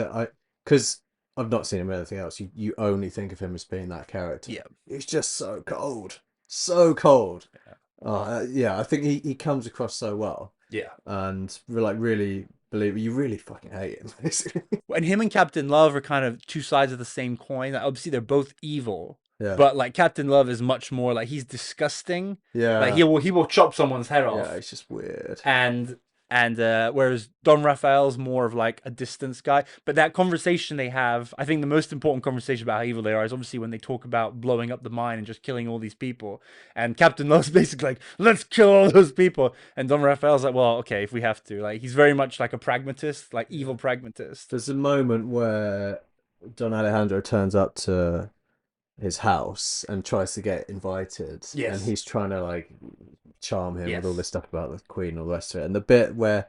Because I've not seen him in anything else. You only think of him as being that character. Yeah. He's just so cold, so cold. Yeah. Yeah, I think he comes across so well, Yeah. and like really believe you really fucking hate him, basically. And him and Captain Love are kind of two sides of the same coin. Like, obviously, they're both evil, Yeah, but like Captain Love is much more like he's disgusting. Like yeah, he will chop someone's head yeah. off, It's just weird. and And whereas Don Raphael's more of like a distance guy. But that conversation they have, I think the most important conversation about how evil they are is obviously when they talk about blowing up the mine and just killing all these people. And Captain Love's basically like, let's kill all those people. And Don Raphael's like, well, okay, if we have to. Like, he's very much like a pragmatist, like Yeah. evil pragmatist. There's a moment where Don Alejandro turns up to his house and tries to get invited, and Yes. he's trying to like charm him with all this Yes. stuff about the Queen and all the rest of it. And the bit where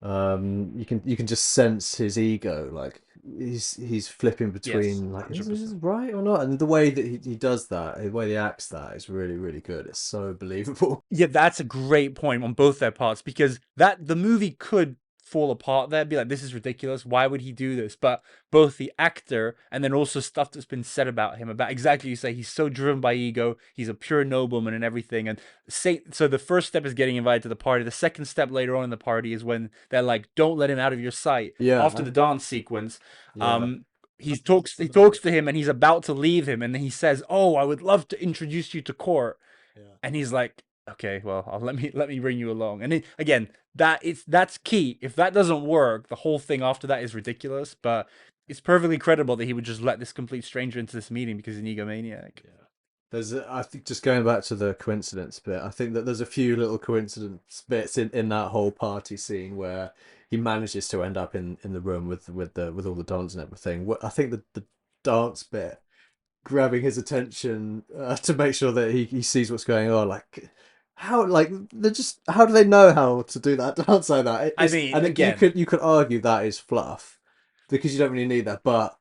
you can just sense his ego, like he's flipping Yes. between like is this 100%. right or not, and the way that he does that, the way he acts that is really really good. It's so believable. Yeah, that's a great point on both their parts because that the movie could fall apart there, be like, this is ridiculous. Why would he do this? But both the actor and then also stuff that's been said about him, about exactly you say, he's so driven by ego, he's a pure nobleman and everything. And say so the first step is getting invited to the party. The second step later on in the party is when they're like, don't let him out of your sight. After Yeah, the dance sequence, yeah, um, he talks to him and he's about to leave him, and then he says, oh, I would love to introduce you to court. yeah. And he's like, okay, well, let me bring you along. And again, that's key. If that doesn't work, the whole thing after that is ridiculous. But it's perfectly credible that he would just let this complete stranger into this meeting because he's an egomaniac. Yeah. I think just going back to the coincidence bit, I think that there's a few little coincidence bits in that whole party scene where he manages to end up in the room with all the dance and everything. I think the dance bit grabbing his attention to make sure that he sees what's going on, like how like they're just how do they know how to do that dance like that? I mean, again, You could argue that is fluff because you don't really need that, but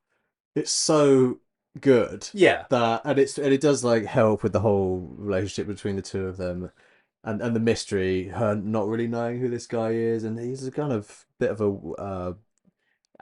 it's so good yeah, that and it does like help with the whole relationship between the two of them and the mystery, her not really knowing who this guy is, and he's a kind of bit of a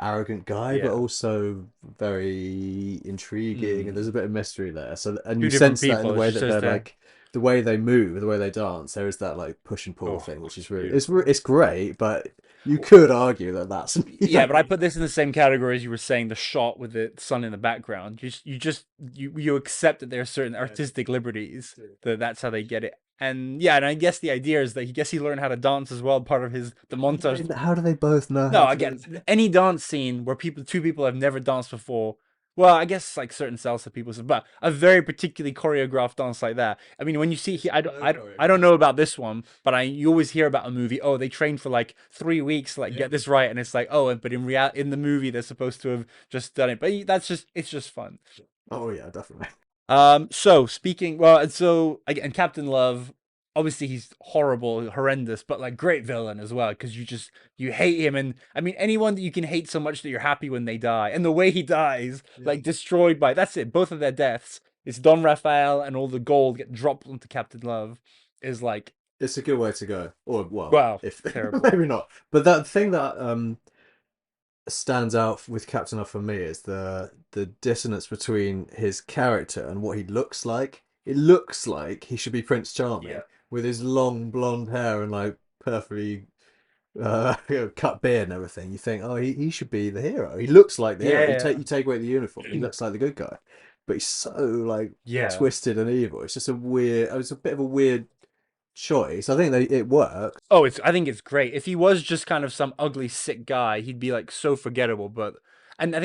arrogant guy but yeah, also very intriguing, and there's a bit of mystery there, so and two you different sense that in the people. It way just that says they're that. like the way they move, the way they dance, there is that like push and pull Oh, thing, which is it's really beautiful. it's great, but you could argue that that's you Yeah, don't but I need put this in the same category as you were saying, the shot with the sun in the background. You accept that there are certain yeah, artistic liberties do. that that's how they get it. And yeah, and I guess the idea is that he learned how to dance as well. Part of his the montage. How do they both know No, how to do again, any dance scene where two people have never danced before. Well, I guess like certain salsa people, but a very particularly choreographed dance like that. I mean, when you see, no I don't know choreography? about this one, but you always hear about a movie. Oh, they trained for like 3 weeks to like Yeah. get this right, and it's like, oh, but in the movie they're supposed to have just done it. But it's just fun. Oh yeah, definitely. So speaking, well, so again, Captain Love, obviously he's horrible, horrendous, but like great villain as well because you hate him, and I mean anyone that you can hate so much that you're happy when they die, and the way he dies, Yeah. like destroyed by that's it, both of their deaths. It's Don Raphael and all the gold get dropped onto Captain Love, is like It's a good way to go. Or well, wow, if terrible. maybe not. But that thing that stands out with Captain Off for me is the dissonance between his character and what he looks like. It looks like he should be Prince Yeah, Charming with his long blonde hair and like perfectly cut beard and everything. You think, oh, he should be the hero. He looks like the hero. yeah, You take away the uniform, he looks like the good guy. But he's so like yeah. twisted and evil. It's just a weird. It's a bit of a weird choice. I think it works. Oh, I think it's great. If he was just kind of some ugly sick guy, he'd be like so forgettable. But and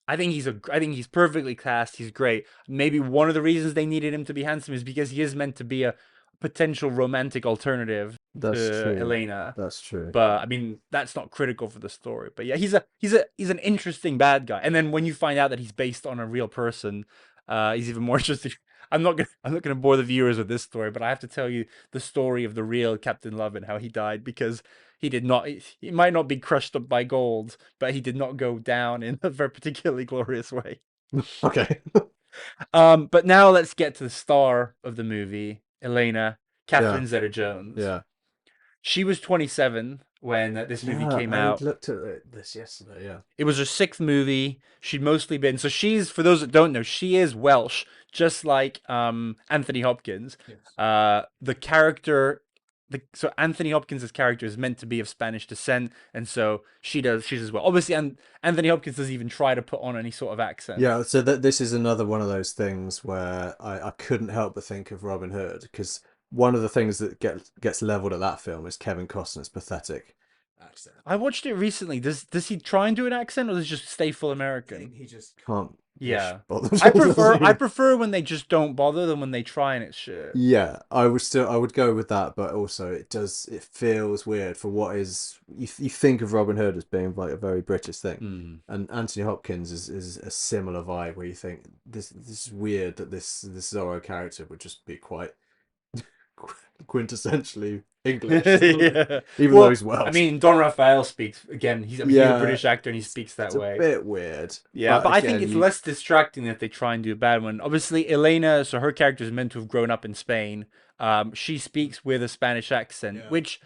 I think he's perfectly cast. He's great. Maybe one of the reasons they needed him to be handsome is because he is meant to be a potential romantic alternative That's to true. Elena. That's true. But I mean, that's not critical for the story. But yeah, he's an interesting bad guy. And then when you find out that he's based on a real person, he's even more interesting. I'm not gonna bore the viewers with this story, but I have to tell you the story of the real Captain Love and how he died because he did not. He might not be crushed up by gold, but he did not go down in a very particularly glorious way. Okay. But now let's get to the star of the movie, Elena, Yeah. Catherine Zeta-Jones. Yeah. She was 27 when this movie Yeah. came I out. looked at this yesterday. Yeah. It was her sixth movie. She'd mostly been so she's for those that don't know, she is Welsh, just like Anthony Hopkins. Yes. The character, so Anthony Hopkins' character is meant to be of Spanish descent, and so she's as well. Obviously, and Anthony Hopkins doesn't even try to put on any sort of accent. Yeah. So that this is another one of those things where I couldn't help but think of Robin Hood because one of the things that gets leveled at that film is Kevin Costner's pathetic accent. I watched it recently. Does he try and do an accent, or does he just stay full I think American? he just can't bish Yeah. bothered. I prefer when they just don't bother than when they try and it's shit. Yeah, I would go with that, but also it feels weird for what is you think of Robin Hood as being like a very British thing, Hmm. and Anthony Hopkins is a similar vibe where you think this is weird that this Zorro character would just be quite quintessentially English, Yeah. even though Well, he's I Welsh. mean, Don Raphael speaks again. He's a Yeah, British actor and he it's speaks that it's a way. bit weird, Yeah, but but I think again, it's you less distracting if they try and do a bad one. Obviously, Elena, so her character is meant to have grown up in Spain. She speaks with a Spanish accent, yeah, which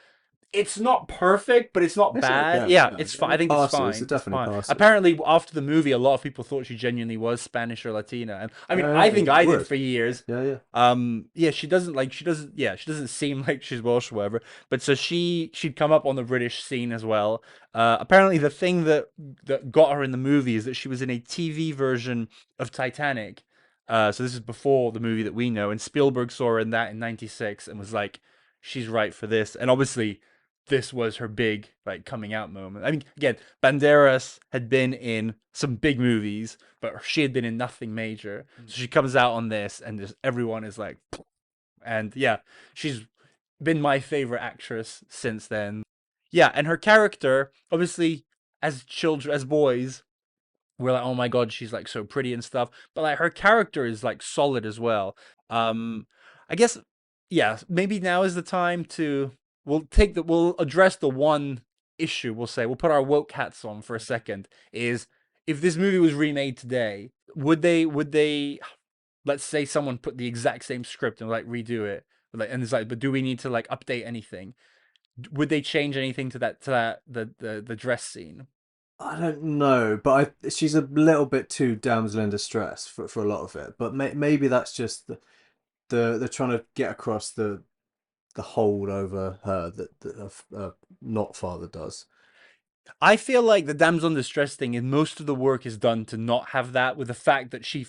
it's not perfect, but it's not it's bad. okay. Yeah, Yeah, it's fine. I it think it's passes. fine. It It's definitely fine. passes. Apparently, after the movie, a lot of people thought she genuinely was Spanish or Latina, and I mean, I Yeah, think you I did would. for years. Yeah, yeah. Yeah, she doesn't seem like she's Welsh or whatever. But so she'd come up on the British scene as well. Apparently, the thing that got her in the movie is that she was in a TV version of Titanic. So this is before the movie that we know, and Spielberg saw her in that in '96 and was like, she's right for this. And obviously, this was her big like coming out moment. I mean, again, Banderas had been in some big movies, but she had been in nothing major. So she comes out on this, and just everyone is like, and yeah, she's been my favorite actress since then. Yeah, and her character, obviously, as children, as boys, we're like, oh my god, she's like so pretty and stuff. But like her character is like solid as well. Um, I guess, yeah, maybe now is the time to we'll address the one issue. We'll say we'll put our woke hats on for a second. Is if this movie was remade today, would they let's say someone put the exact same script and like redo it, like, and it's like, but do we need to like update anything? Would they change anything to that the dress scene? I don't know, but she's a little bit too damsel in distress for a lot of it. But maybe that's just they're trying to get across the hold over her that not father does. I feel like the damsel in distress thing is most of the work is done to not have that, with the fact that she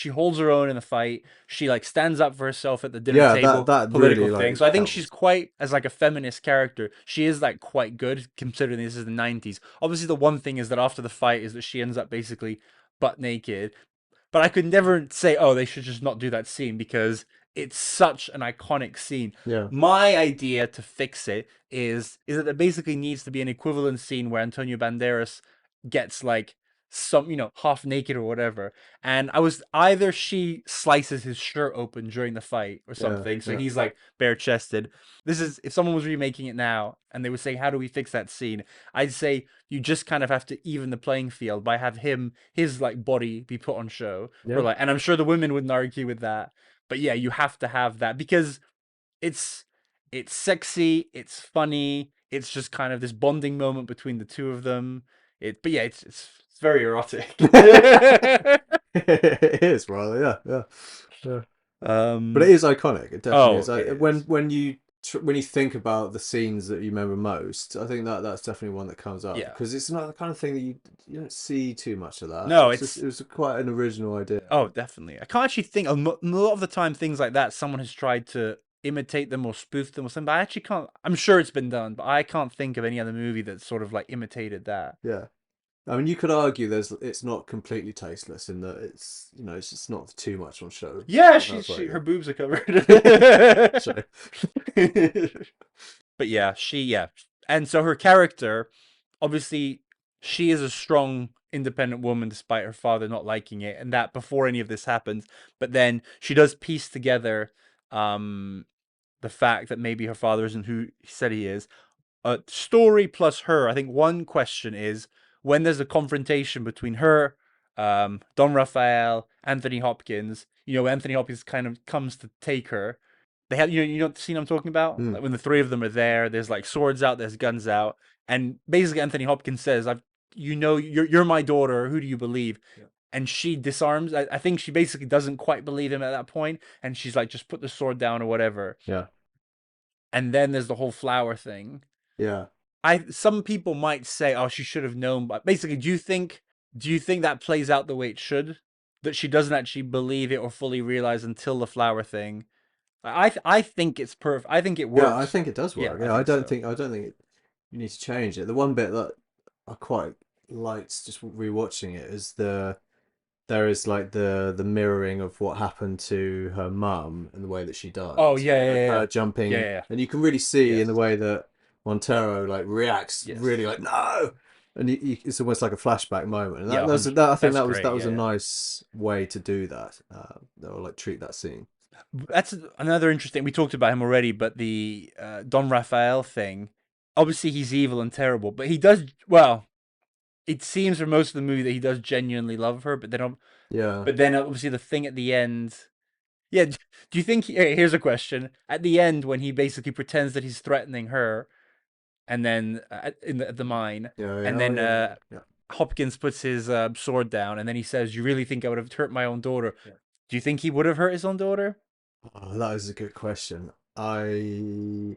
holds her own in the fight. She like stands up for herself at the dinner Yeah, table, that political really thing. like So I think she's helps. quite as like a feminist character. She is like quite good considering this is the '90s. Obviously, the one thing is that after the fight is that she ends up basically butt naked, but I could never say, oh, they should just not do that scene because it's such an iconic scene. Yeah, My idea to fix it is that there basically needs to be an equivalent scene where Antonio Banderas gets like some, half naked or whatever. And I was either she slices his shirt open during the fight or yeah, something, so yeah, he's like bare chested. This is if someone was remaking it now and they were saying, how do we fix that scene? I'd say you just kind of have to even the playing field by have his like body be put on show for yeah, like, and I'm sure the women wouldn't argue with that. But yeah, you have to have that because it's it's sexy, it's funny, it's just kind of this bonding moment between the two of them. But yeah, it's very erotic. it is rather, yeah, yeah, yeah. But it um is iconic. It definitely oh, is. it is. When you think about the scenes that you remember most, I think that's definitely one that comes up Yeah. because it's not the kind of thing that you don't see too much of that. No, It it's was quite an original idea. oh, definitely. I can't actually think a lot of the time things like that someone has tried to imitate them or spoof them or something, but I actually can't. I'm sure it's been done, but I can't think of any other movie that sort of like imitated that. Yeah. I mean, you could argue it's not completely tasteless in that it's just not too much on show. Yeah, That's she very her good. boobs are covered. So, But yeah, yeah. And so her character, obviously, she is a strong, independent woman despite her father not liking it, and that before any of this happens. But then she does piece together um the fact that maybe her father isn't who he said he is. Story plus her. I think one question is when there's a confrontation between her, Don Raphael, Anthony Hopkins. Anthony Hopkins kind of comes to take her. They have you know the scene I'm talking about, mm, like when the three of them are there. There's like swords out, there's guns out, and basically Anthony Hopkins says, "I've you're my daughter. Who do you believe?" yeah, And she disarms. I think she basically doesn't quite believe him at that point, and she's like, "Just put the sword down or whatever." yeah, And then there's the whole flower thing. yeah. Some people might say, "Oh, she should have known," but basically, do you think that plays out the way it should? That she doesn't actually believe it or fully realize until the flower thing. I think it's perfect. I think it Yeah, I works. think it does Yeah, work. I Yeah, think so. I don't think you need to change it. The one bit that I quite liked just rewatching it is there is like the mirroring of what happened to her mum and the way that she Oh died, yeah, yeah, and yeah, her yeah, jumping, yeah. and you can really see in the Yes, way that Montero like reacts really yes, like no, and it's almost like a flashback moment, and yeah. that's 100. that I think That's great. that was Yeah, a yeah. nice way to do that, or like treat that scene. That's another interesting. We talked about him already, but the Don Raphael thing. Obviously, he's evil and terrible, but he does well. It seems for most of the movie that he does genuinely love her, Yeah, but then obviously the thing at the end. Yeah, do you think? Here's a question. At the end, when he basically pretends that he's threatening her, and then at the mine, yeah, yeah, and oh then yeah, yeah. Hopkins puts his sword down, and then he says, "You really think I would have hurt my own daughter?" Do you think he would have hurt his own daughter? Oh, that is a good question. I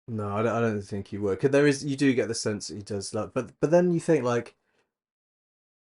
No, I don't think he would. Cause there is, you do get the sense that he does love, but then you think like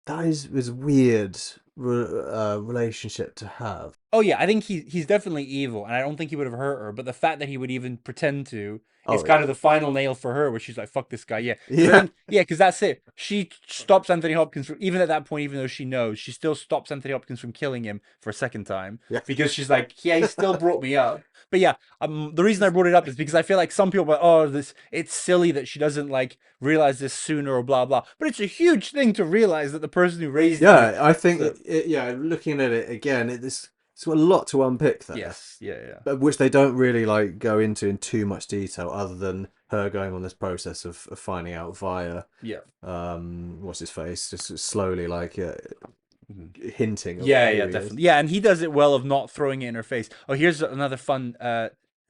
that is weird relationship to have. Oh yeah, I think he's definitely evil, and I don't think he would have hurt her. But the fact that he would even pretend to is Oh kind of the final nail for her, where she's like, "Fuck this guy." Yeah, because I yeah, think because that's it. She stops Anthony Hopkins from, even at that point, even though she knows, she still stops Anthony Hopkins from killing him for a second time yeah, because she's like, "Yeah, he still brought me up." But yeah, the reason I brought it up is because I feel like some people are, oh, this it's silly that she doesn't like realize this sooner or blah blah. But it's a huge thing to realize that the person who raised you. yeah. I think So yeah. Looking at it again, it's got a lot to unpick there, yes, yeah, yeah, but which they don't really like go into in too much detail, other than her going on this process of finding out via yeah. what's his face, just slowly like Mhm. hinting of Yeah, who yeah, he is. definitely. Yeah, and he does it well of not throwing it in her face. Oh, here's another fun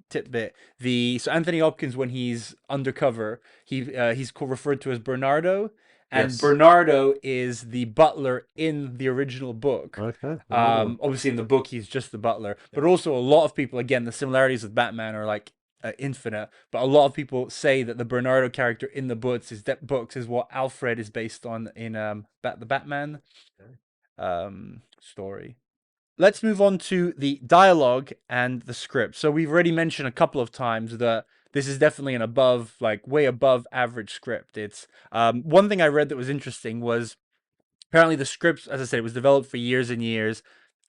tidbit. The so Anthony Hopkins when he's undercover, he's referred to as Bernardo, and Yes. Bernardo is the butler in the original book. Okay. Oh. Obviously in the book he's just the butler, but also a lot of people again the similarities with Batman are like infinite. But a lot of people say that the Bernardo character in the books is what Alfred is based on in the Batman story. Let's move on to the dialogue and the script. So we've already mentioned a couple of times that this is definitely an above, like way above average script. It's one thing I read that was interesting was apparently the script, as I said, it was developed for years and years.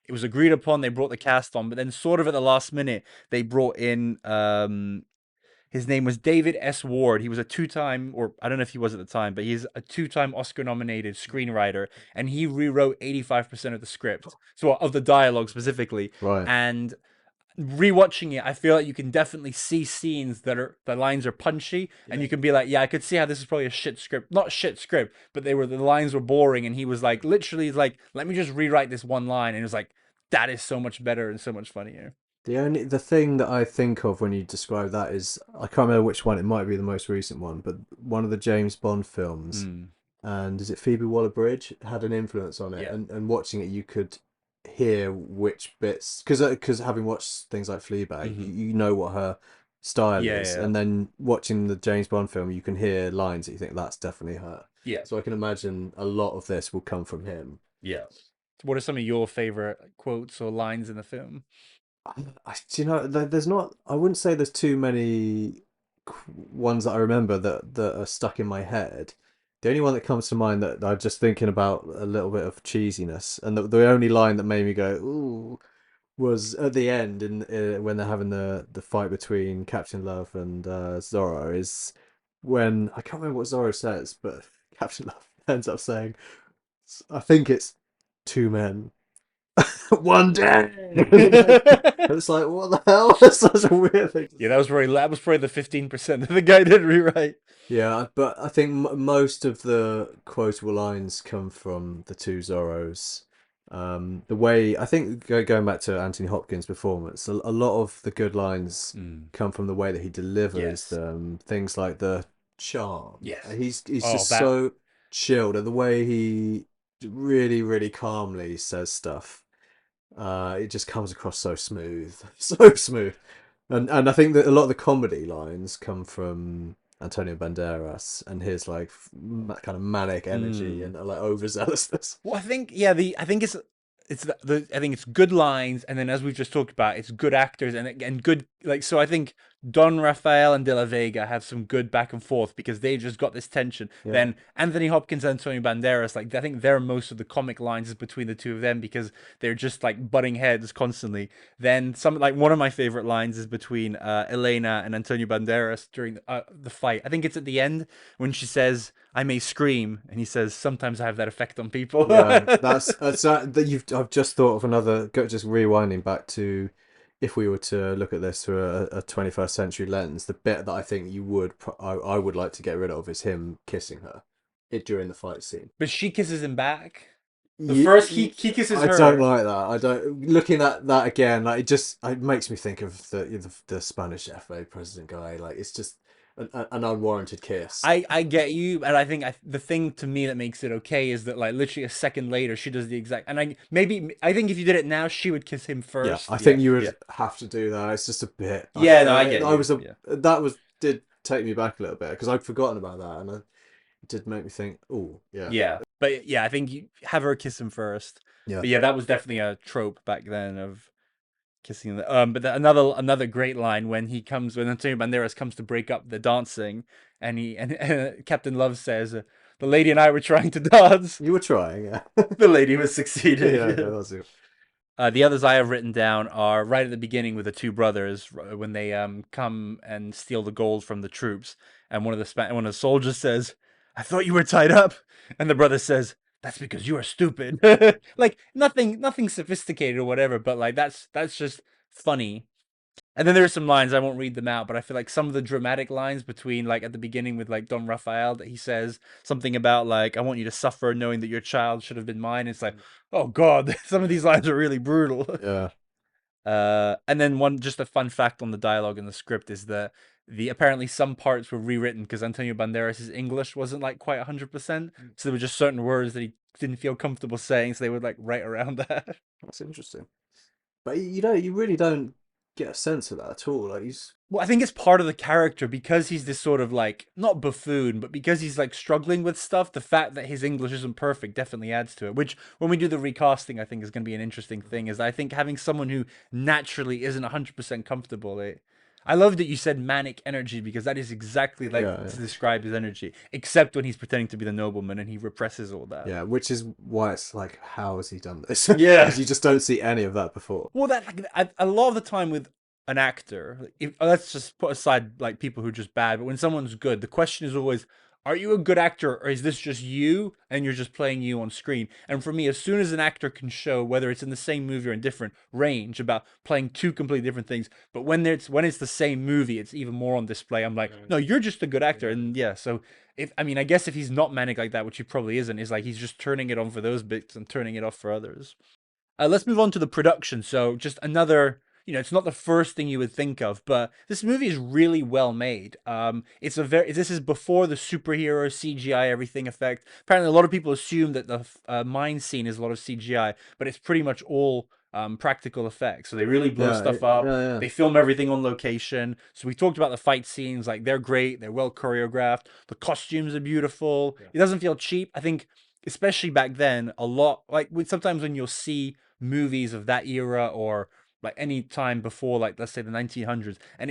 It was agreed upon. They brought the cast on, but then sort of at the last minute, they brought in his name was David S. Ward. He was a two-time, or I don't know if he was at the time, but he's a two-time Oscar-nominated screenwriter, and he rewrote 85% of the script, so of the dialogue specifically. Right. And rewatching it, I feel like you can definitely see scenes that are the lines are punchy, and you can be like, yeah, I could see how this is probably a shit script, not shit script, but the lines were boring, and he was like, literally, like, let me just rewrite this one line, and it was like, that is so much better and so much funnier. The thing that I think of when you describe that is I can't remember which one. It might be the most recent one, but one of the James Bond films, Mm. and is it Phoebe Waller-Bridge had an influence on it, Yeah. and watching it you could hear which bits because having watched things like Fleabag, Mm-hmm. you know what her style Yeah, is, yeah, and then watching the James Bond film, you can hear lines that you think that's definitely her. yeah. So I can imagine a lot of this will come from him. Yeah. What are some of your favorite quotes or lines in the film? Do you know, there's not. I wouldn't say there's too many ones that I remember that are stuck in my head. The only one that comes to mind that I'm just thinking about a little bit of cheesiness, and the only line that made me go ooh was at the end in when they're having the fight between Captain Love and Zorro is when I can't remember what Zorro says, but Captain Love ends up saying, "I think it's two men." One day. And it's like, what the hell? That's such a weird thing to Yeah, say. that was probably the 15% that the guy didn't rewrite. Yeah, but I think most of the quotable lines come from the two Zorros. The way I think going back to Anthony Hopkins' performance, a lot of the good lines Mm. come from the way that he delivers Yes. them. Things like the charm. Yes. He's Oh, just that. so chilled, and the way he really calmly says stuff. It just comes across so smooth, so smooth, and I think that a lot of the comedy lines come from Antonio Banderas and his like kind of manic energy Mm. and like overzealousness. Well, I think yeah, the I think it's it's I think it's good lines, and then as we've just talked about, it's good actors and good like. So I think Don Rafael and De La Vega have some good back and forth because they just got this tension. Yeah. Then Anthony Hopkins and Antonio Banderas, like I think they're most of the comic lines is between the two of them because they're just like butting heads constantly. Then some like one of my favorite lines is between Elena and Antonio Banderas during the fight. I think it's at the end when she says, "I may scream," and he says, "Sometimes I have that effect on people." Yeah, that's that you've. I've just thought of another. Just rewinding back to, if we were to look at this through a 21st century lens, the bit that I think you would, I would like to get rid of is him kissing her, it during the fight scene. But she kisses him back. The You, first he kisses I don't her. like that. I don't. Looking at that again, like it makes me think of the Spanish FA president guy. Like it's just an unwarranted kiss. I get you, and I think the thing to me that makes it okay is that like literally a second later she does the exact. And I think if you did it now, she would kiss him Yeah, first. I Yeah, think you yeah, would have to do that. It's just a bit. yeah. No, I get I you. was a Yeah, that was did take me back a little bit because I'd forgotten about that, and it did make me think. Oh, yeah, yeah. But yeah, I think you have her kiss him first. yeah. But yeah, that was definitely a trope back then of kissing the but another great line when Antonio Banderas comes to break up the dancing and Captain Love says the lady and I were trying to dance. You were trying, yeah, The lady was yeah. That succeeding. was it. The others I have written down are right at the beginning with the two brothers when they come and steal the gold from the troops, and one of the soldiers says, "I thought you were tied up," and the brother says, "That's because you are stupid." Like nothing sophisticated or whatever, but like that's just funny. And then there's some lines I won't read them out, but I feel like some of the dramatic lines between like at the beginning with like Don Rafael that he says something about like I want you to suffer knowing that your child should have been mine. It's like, oh god, some of these lines are really brutal. Yeah, And then one just a fun fact on the dialogue in the script is that the apparently some parts were rewritten because Antonio Banderas' English wasn't like quite 100%. So there were just certain words that he didn't feel comfortable saying, so they would like write around that. that's interesting. But you really don't get a sense of that at all. Like he's Well, I think it's part of the character because he's this sort of like not buffoon, but because he's like struggling with stuff. The fact that his English isn't perfect definitely adds to it. Which, when we do the recasting, I think is going to be an interesting thing. Is I think having someone who naturally isn't 100% comfortable. I love that you said manic energy because that is exactly like yeah, to describe his energy. Except when he's pretending to be the nobleman and he represses all that. yeah. Which is why it's like, how has he done this? Yeah. Because you just don't see any of that before. Well, that like a lot of the time with an actor, if let's just put aside like people who are just bad, but when someone's good, the question is always, are you a good actor or is this just you and you're just playing you on screen? And for me, as soon as an actor can show whether it's in the same movie or in different range about playing two completely different things, but when it's the same movie, it's even more on display. I'm like, no, you're just a good actor, and yeah. So if I mean, I guess if he's not manic like that, which he probably isn't, is like he's just turning it on for those bits and turning it off for others. Let's move on to the production. So, just another, it's not the first thing you would think of, but this movie is really well made. This is before the superhero CGI everything effect. Apparently, a lot of people assume that the mine scene is a lot of CGI, but it's pretty much all practical effects. So they really blow Yeah, stuff up. yeah, yeah. They film everything on location. So we talked about the fight scenes, like they're great. They're well choreographed. The costumes are beautiful. It doesn't feel cheap. I think, especially back then, a lot like sometimes when you'll see movies of that era or like any time before, like let's say the 1900s, and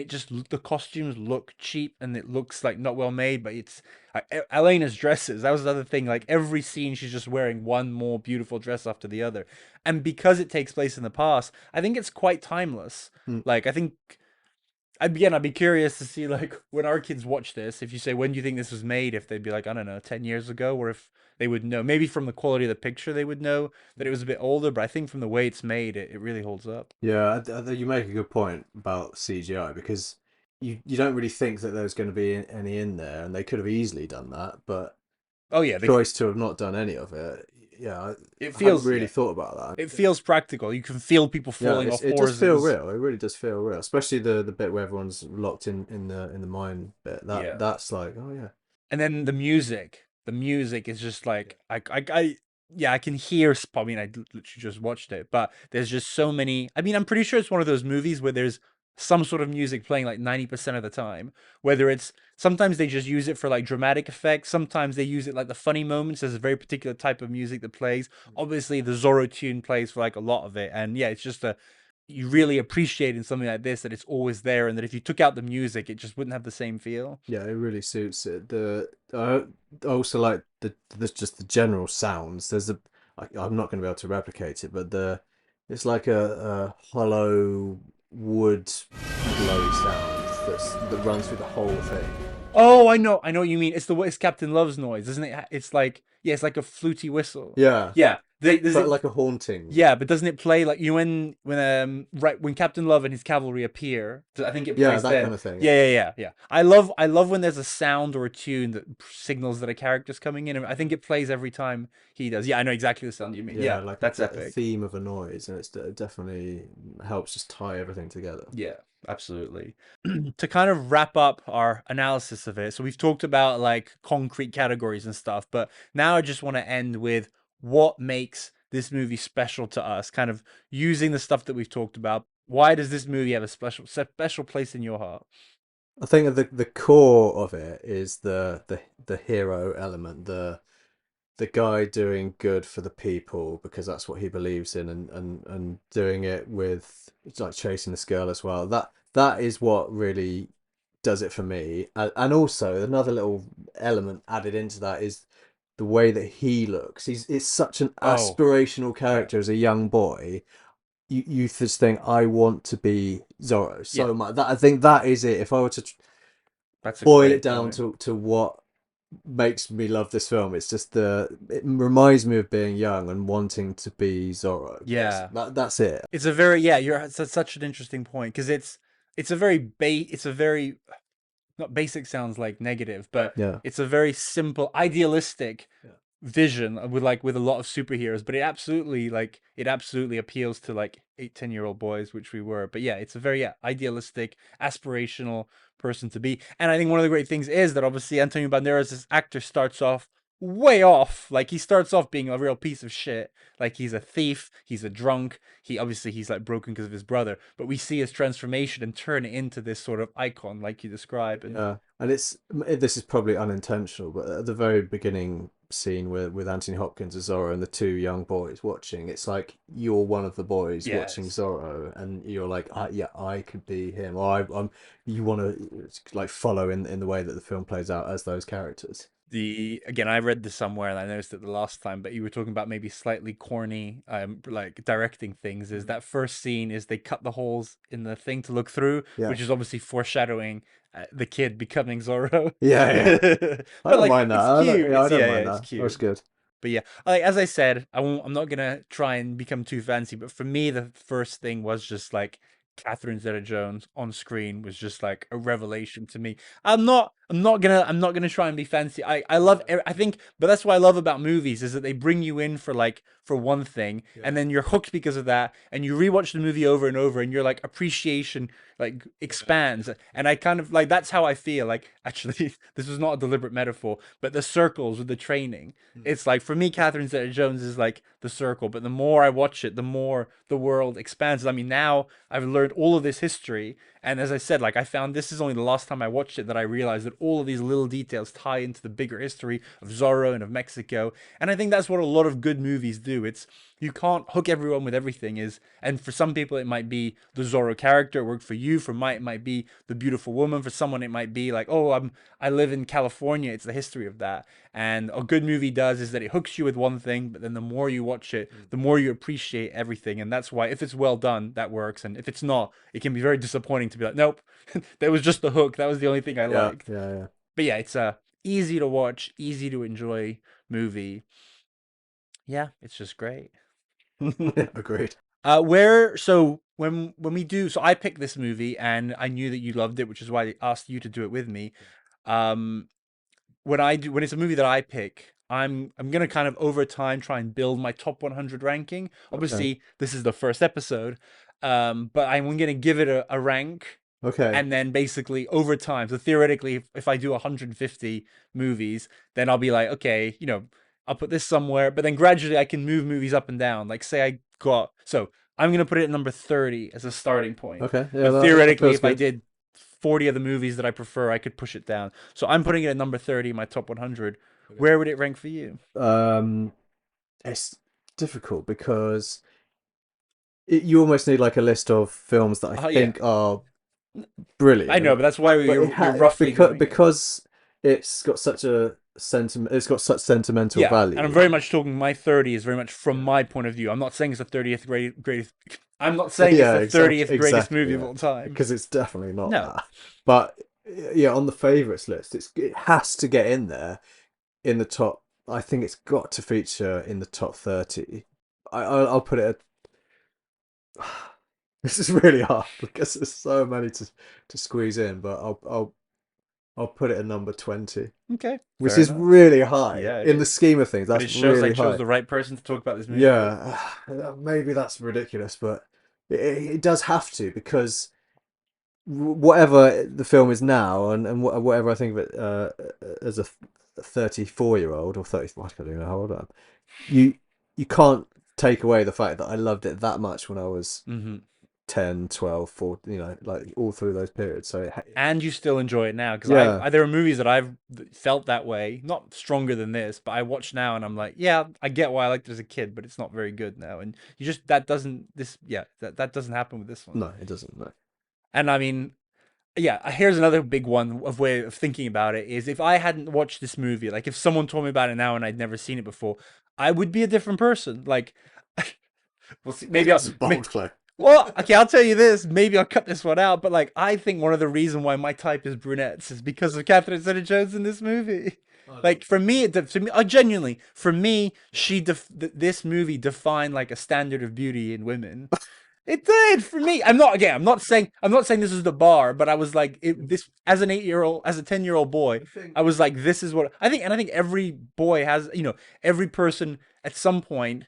the costumes look cheap and it looks like not well made, but it's like Elena's dresses, that was the other thing, like every scene she's just wearing one more beautiful dress after the other, and because it takes place in the past, I think it's quite timeless. Mm. Like I think I'd be curious to see like when our kids watch this, if you say when do you think this was made, if they'd be like, I don't know, 10 years ago, or if they would know. Maybe from the quality of the picture they would know that it was a bit older, but I think from the way it's made, it really holds up. Yeah, I think you make a good point about CGI because you don't really think that there's going to be any in there, and they could have easily done that, but Oh yeah, choice to have not done any of it. Yeah, it I hadn't feels really yeah, thought about it that. feels practical. You can feel people Yeah, falling off it does feel horses. real. It really does feel real, especially the bit where everyone's locked in the mine bit. Yeah, That's like, oh yeah, and then the music is just like yeah, I can hear. I mean, I literally just watched it, but there's just so many. I mean, I'm pretty sure it's one of those movies where there's some sort of music playing like 90% of the time. Whether it's sometimes they just use it for like dramatic effects, sometimes they use it like the funny moments. There's a very particular type of music that plays. Obviously, the Zorro tune plays for like a lot of it, and yeah, it's just a you really appreciate in something like this that it's always there, and that if you took out the music, it just wouldn't have the same feel. Yeah, it really suits it. I also like the just the general sounds. I'm not going to be able to replicate it, but it's like a hollow wood blowy sound that runs through the whole thing. Oh, I know what you mean. It's Captain Love's noise, isn't it? It's like yeah, it's like a fluty whistle. Yeah, Yeah, does but it? like a haunting. Yeah, but doesn't it play like you when right when Captain Love and his cavalry appear? I think it Yeah, plays that then. kind of thing. Yeah, yeah, yeah, yeah. I love when there's a sound or a tune that signals that a character's coming in, and I think it plays every time he does. Yeah, I know exactly the sound you mean. Yeah, Yeah, like that's a epic. theme of a noise, and it definitely helps just tie everything together. Yeah, absolutely. To kind of wrap up our analysis of it, so we've talked about like concrete categories and stuff, but now I just want to end with what makes this movie special to us, kind of using the stuff that we've talked about. Why does this movie have a special place in your heart? I think the core of it is the hero element, the guy doing good for the people because that's what he believes in, and doing it with it's like chasing this girl as well. That is what really does it for me. And also another little element added into that is the way that he looks. It's such an Oh, aspirational yeah. character as a young boy. You just think I want to be Zorro Yeah, so much. That I think that is it. If I were to that's a boil it great down point. to what makes me love this film, it's just it reminds me of being young and wanting to be Zorro. Yeah. That's it. It's a very yeah, it's such an interesting point because it's a very it's a very not basic sounds like negative, but Yeah. it's a very simple, idealistic Yeah. vision with a lot of superheroes. But it absolutely appeals to like 8, 10 year old boys, which we were. But yeah, it's a very idealistic, aspirational person to be. And I think one of the great things is that obviously Antonio Banderas, this actor, starts off way off. Like he starts off being a real piece of shit. Like he's a thief, he's a drunk. He's like broken because of his brother. But we see his transformation and turn it into this sort of icon, like you describe. And Yeah, and this is probably unintentional, but at the very beginning scene with Anthony Hopkins as Zorro and the two young boys watching, it's like you're one of the boys watching yes, Zorro, and you're like, yeah, I could be him, or I'm. You want to like follow in the way that the film plays out as those characters. the again I read this somewhere and I noticed it the last time, but you were talking about maybe slightly corny like directing things. Is that first scene is they cut the holes in the thing to look through, Yeah, which is obviously foreshadowing the kid becoming Zorro. yeah, yeah. I But don't like mind that. it's cute. Yeah, I It's don't yeah, mind it's that. That was cute. good. But yeah, like as I said, I'm not gonna try and become too fancy. But for me, the first thing was just like Catherine Zeta-Jones on screen was just like a revelation to me. I'm not gonna try and be fancy. I love. I think, but that's what I love about movies is that they bring you in for like for one thing, and then you're hooked because of that, and you rewatch the movie over and over, and your like appreciation like expands. And I kind of like that's how I feel. Like actually, this was not a deliberate metaphor, but the circles with the training, it's like for me, Catherine Zeta-Jones is like the circle, but the more I watch it, the more the world expands. I mean, now I've learned all of this history, and as I said, like I found this is only the last time I watched it that I realized that all of these little details tie into the bigger history of Zorro and of Mexico, and I think that's what a lot of good movies do. It's you can't hook everyone with everything is and for some people it might be the Zorro character it worked for you for it might be the beautiful woman for someone it might be like oh I live in California it's the history of that and a good movie does is that it hooks you with one thing but then the more you watch it the more you appreciate everything and that's why if it's well done that works and if it's not it can be very disappointing to be like nope that was just the hook that was the only thing I Yeah, liked yeah, yeah. but yeah it's a easy to watch easy to enjoy movie yeah it's just great. Yeah, agreed. Where so when we do so I picked this movie and I knew that you loved it, which is why I asked you to do it with me. Um, when it's a movie that I pick, I'm gonna kind of over time try and build my top 100 ranking. Okay, Obviously, this is the first episode, but I'm gonna give it a rank okay. and then basically over time so theoretically if I do 150 movies then I'll be like okay I'll put this somewhere but then gradually I can move movies up and down like say I got so I'm gonna put it at number 30 as a starting point. Okay, yeah, But that theoretically, feels if I good. did 40 of the movies that I prefer, I could push it down. So I'm putting it at number 30, my top 100. Okay. Where would it rank for you? It's difficult because you almost need like a list of films that I Oh yeah, think are I know, brilliant, but that's why but you're roughly doing it. because it's got such a sentiment, it's got such sentimental Yeah, and I'm value. very much talking my 30 is very much from Yeah, my point of view. I'm not saying it's the 30th greatest. I'm not saying it's yeah, the 30th greatest exactly, movie of yeah, all time. because it's definitely not No. that. But yeah, on the favorites list, it has to get in there in the top. I think it's got to feature in the top 30. I'll put it at, this is really hard because there's so many to squeeze in, but I'll put it at number 20, Okay, which fair is enough. really high Yeah, it in the is. scheme of things. But That's it shows I really chose high. the right person to talk about this movie with. Yeah, maybe that's ridiculous, but it does have to because whatever the film is now, and whatever I think of it as a 34-year-old or 30, I don't even know how old I am. You you can't take away the fact that I loved it that much when I was Hmm. 10, 12, 14, like all through those periods. So And you still enjoy it now because yeah, there are movies that I've felt that way, not stronger than this, but I watch now and I'm like, yeah, I get why I liked it as a kid, but it's not very good now. And you just that doesn't this yeah that doesn't happen with this one. no, it doesn't. No. And I mean, yeah, here's another big one of way of thinking about it is if I hadn't watched this movie, like if someone told me about it now and I'd never seen it before, I would be a different person. Like, we'll see. Maybe This is bold, Clay. well, okay, I'll tell you this. Maybe I'll cut this one out, but like, I think one of the reasons why my type is brunettes is because of Catherine Zeta-Jones in this movie. I Like don't for think me, so. for me, genuinely, for me, Yeah. this movie defined like a standard of beauty in women. It did for me. I'm not saying this is the bar, but I was like, this as an 8 year old, as a 10 year old boy, I think I was like, this is what I think, and I think every boy has, every person at some point,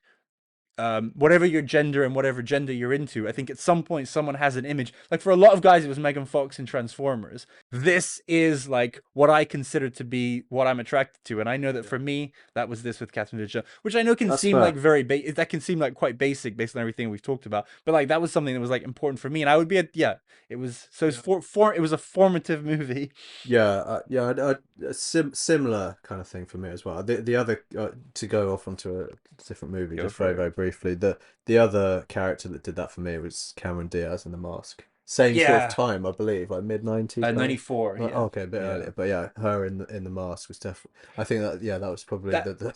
whatever your gender and whatever gender you're into, I think at some point someone has an image. Like for a lot of guys, it was Megan Fox in Transformers. This is like what I consider to be what I'm attracted to, and I know that yeah, for me, that was this with Catherine Zeta, which I know can that's seem like fair. that can seem like quite basic based on everything we've talked about, but like that was something that was like important for me, and I would be a yeah. It was so it's Yeah. it was a formative movie. Yeah, a similar kind of thing for me as well. The other to go off onto a different movie, Go just very for it. very briefly. The other character that did that for me was Cameron Diaz in The Mask. Same sort of Yeah, time, I believe, like mid 90s, maybe. 94. Oh, Yeah, okay, a bit yeah. earlier, but yeah, her in the Mask was definitely. I think that yeah, that was probably That the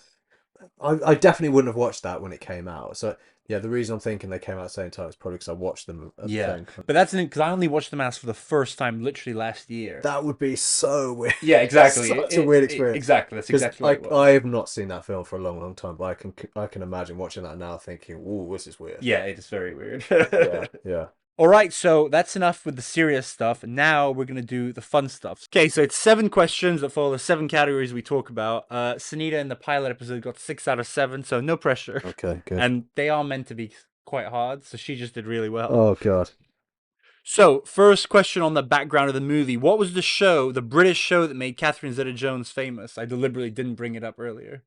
I definitely wouldn't have watched that when it came out. So yeah, the reason I'm thinking they came out at the same time is probably because I watched them Yeah, then. but that's because I only watched The Mask for the first time literally last year. That would be so weird. Yeah, exactly. Such a weird experience. Exactly. That's Because exactly what it I was. have not seen that film for a long time, but I can imagine watching that now, thinking, "Ooh, this is weird." Yeah, it is very weird. Yeah, yeah. All right, so that's enough with the serious stuff. Now we're gonna do the fun stuff. Okay, so it's 7 questions that follow the 7 categories we talk about. Sunita in the pilot episode got 6 out of 7, so no pressure, Okay, good. and they are meant to be quite hard. So she just did really well. Oh God, So, first question on the background of the movie. What was the show, the British show that made Catherine Zeta-Jones famous? I deliberately didn't bring it up earlier.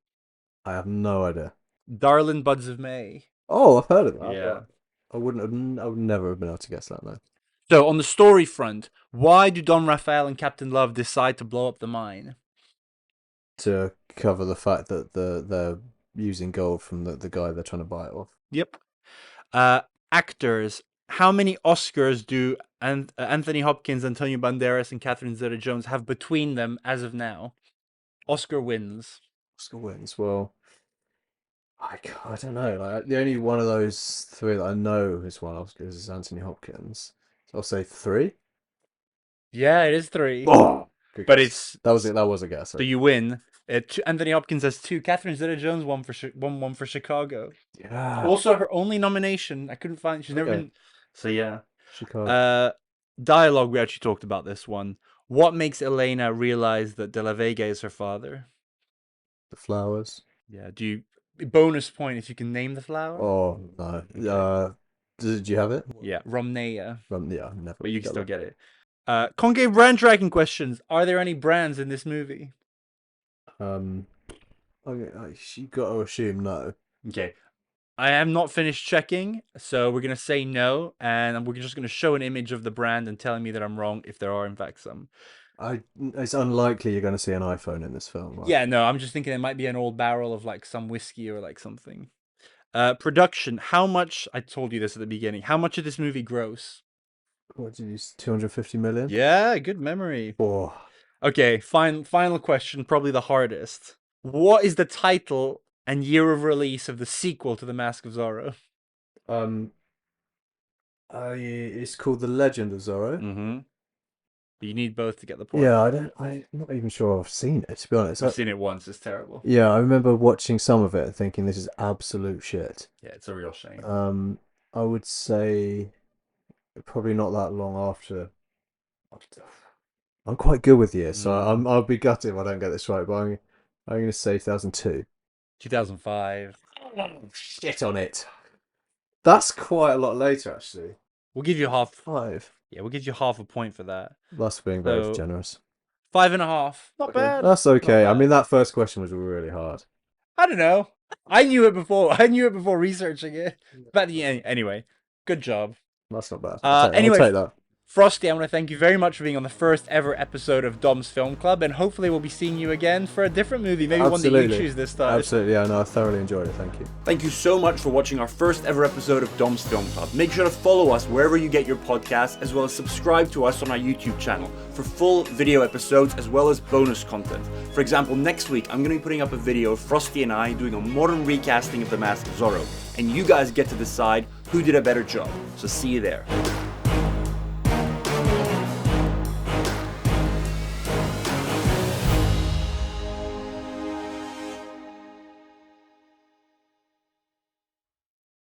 I have no idea. Darling Buds of May. Oh, I've heard of that, Yeah. but I wouldn't have. I would never have been able to guess that. No. So, on the story front, why do Don Raphael and Captain Love decide to blow up the mine? To cover the fact that they're using gold from the guy they're trying to buy it off. Yep. Uh, Actors. How many Oscars do Anthony Hopkins, Antonio Banderas, and Catherine Zeta-Jones have between them as of now? Oscar wins. Oscar wins. Well, I don't know. Like the only one of those three that I know is one Oscar is Anthony Hopkins. So I'll say three. Yeah, it is 3. Oh, good But guess. it's That was it. That was a guess. so you win. Anthony Hopkins has 2. Catherine Zeta-Jones won one for Chicago. Yeah. Also, her only nomination. I couldn't find. She's never Okay. been. So yeah. Chicago. Uh, Dialogue. We actually talked about this one. What makes Elena realize that De La Vega is her father? The flowers. Yeah. Do you bonus point if you can name the flower? Oh no. Okay. Did you have it? Yeah, Romnea. Yeah, I never But you can get still that. get it. Concave brand tracking questions. Are there any brands in this movie? Okay, you got to assume no. Okay. I am not finished checking, so we're gonna say no, and we're just gonna show an image of the brand and telling me that I'm wrong if there are in fact some. It's unlikely you're going to see an iPhone in this film, right? Yeah, no, I'm just thinking it might be an old barrel of like some whiskey or like something. Production. How much? I told you this at the beginning. How much did this movie gross? What did you? 250 million? Yeah, good memory. Oh, Okay, final question, probably the hardest. What is the title and year of release of the sequel to The Mask of Zorro? um, it's called The Legend of Zorro. Mm-hmm. But you need both to get the point. Yeah, I'm not even sure I've seen it, to be honest. I've seen it once. It's terrible. Yeah, I remember watching some of it and thinking this is absolute shit. Yeah, it's a real shame. I would say probably not that long after. I'm quite good with years, so I'll be gutted if I don't get this right, but I'm going to say 2002. 2005. Shit on it. That's quite a lot later, actually. We'll give you half. 5. Yeah, we'll give you half a point for that. That's being very So generous. 5.5. Not bad. That's okay. Not I bad. mean, that first question was really hard. I don't know. I knew it before. I knew it before researching it. But yeah, anyway, good job. That's not bad. Anyway, I'll take that. Frosty, I want to thank you very much for being on the first ever episode of Dom's Film Club, and hopefully we'll be seeing you again for a different movie, maybe one that you choose this time. Absolutely, yeah, no, I thoroughly enjoyed it, thank you. Thank you so much for watching our first ever episode of Dom's Film Club. Make sure to follow us wherever you get your podcasts, as well as subscribe to us on our YouTube channel for full video episodes as well as bonus content. For example, next week I'm going to be putting up a video of Frosty and I doing a modern recasting of The Mask of Zorro, and you guys get to decide who did a better job. So see you there.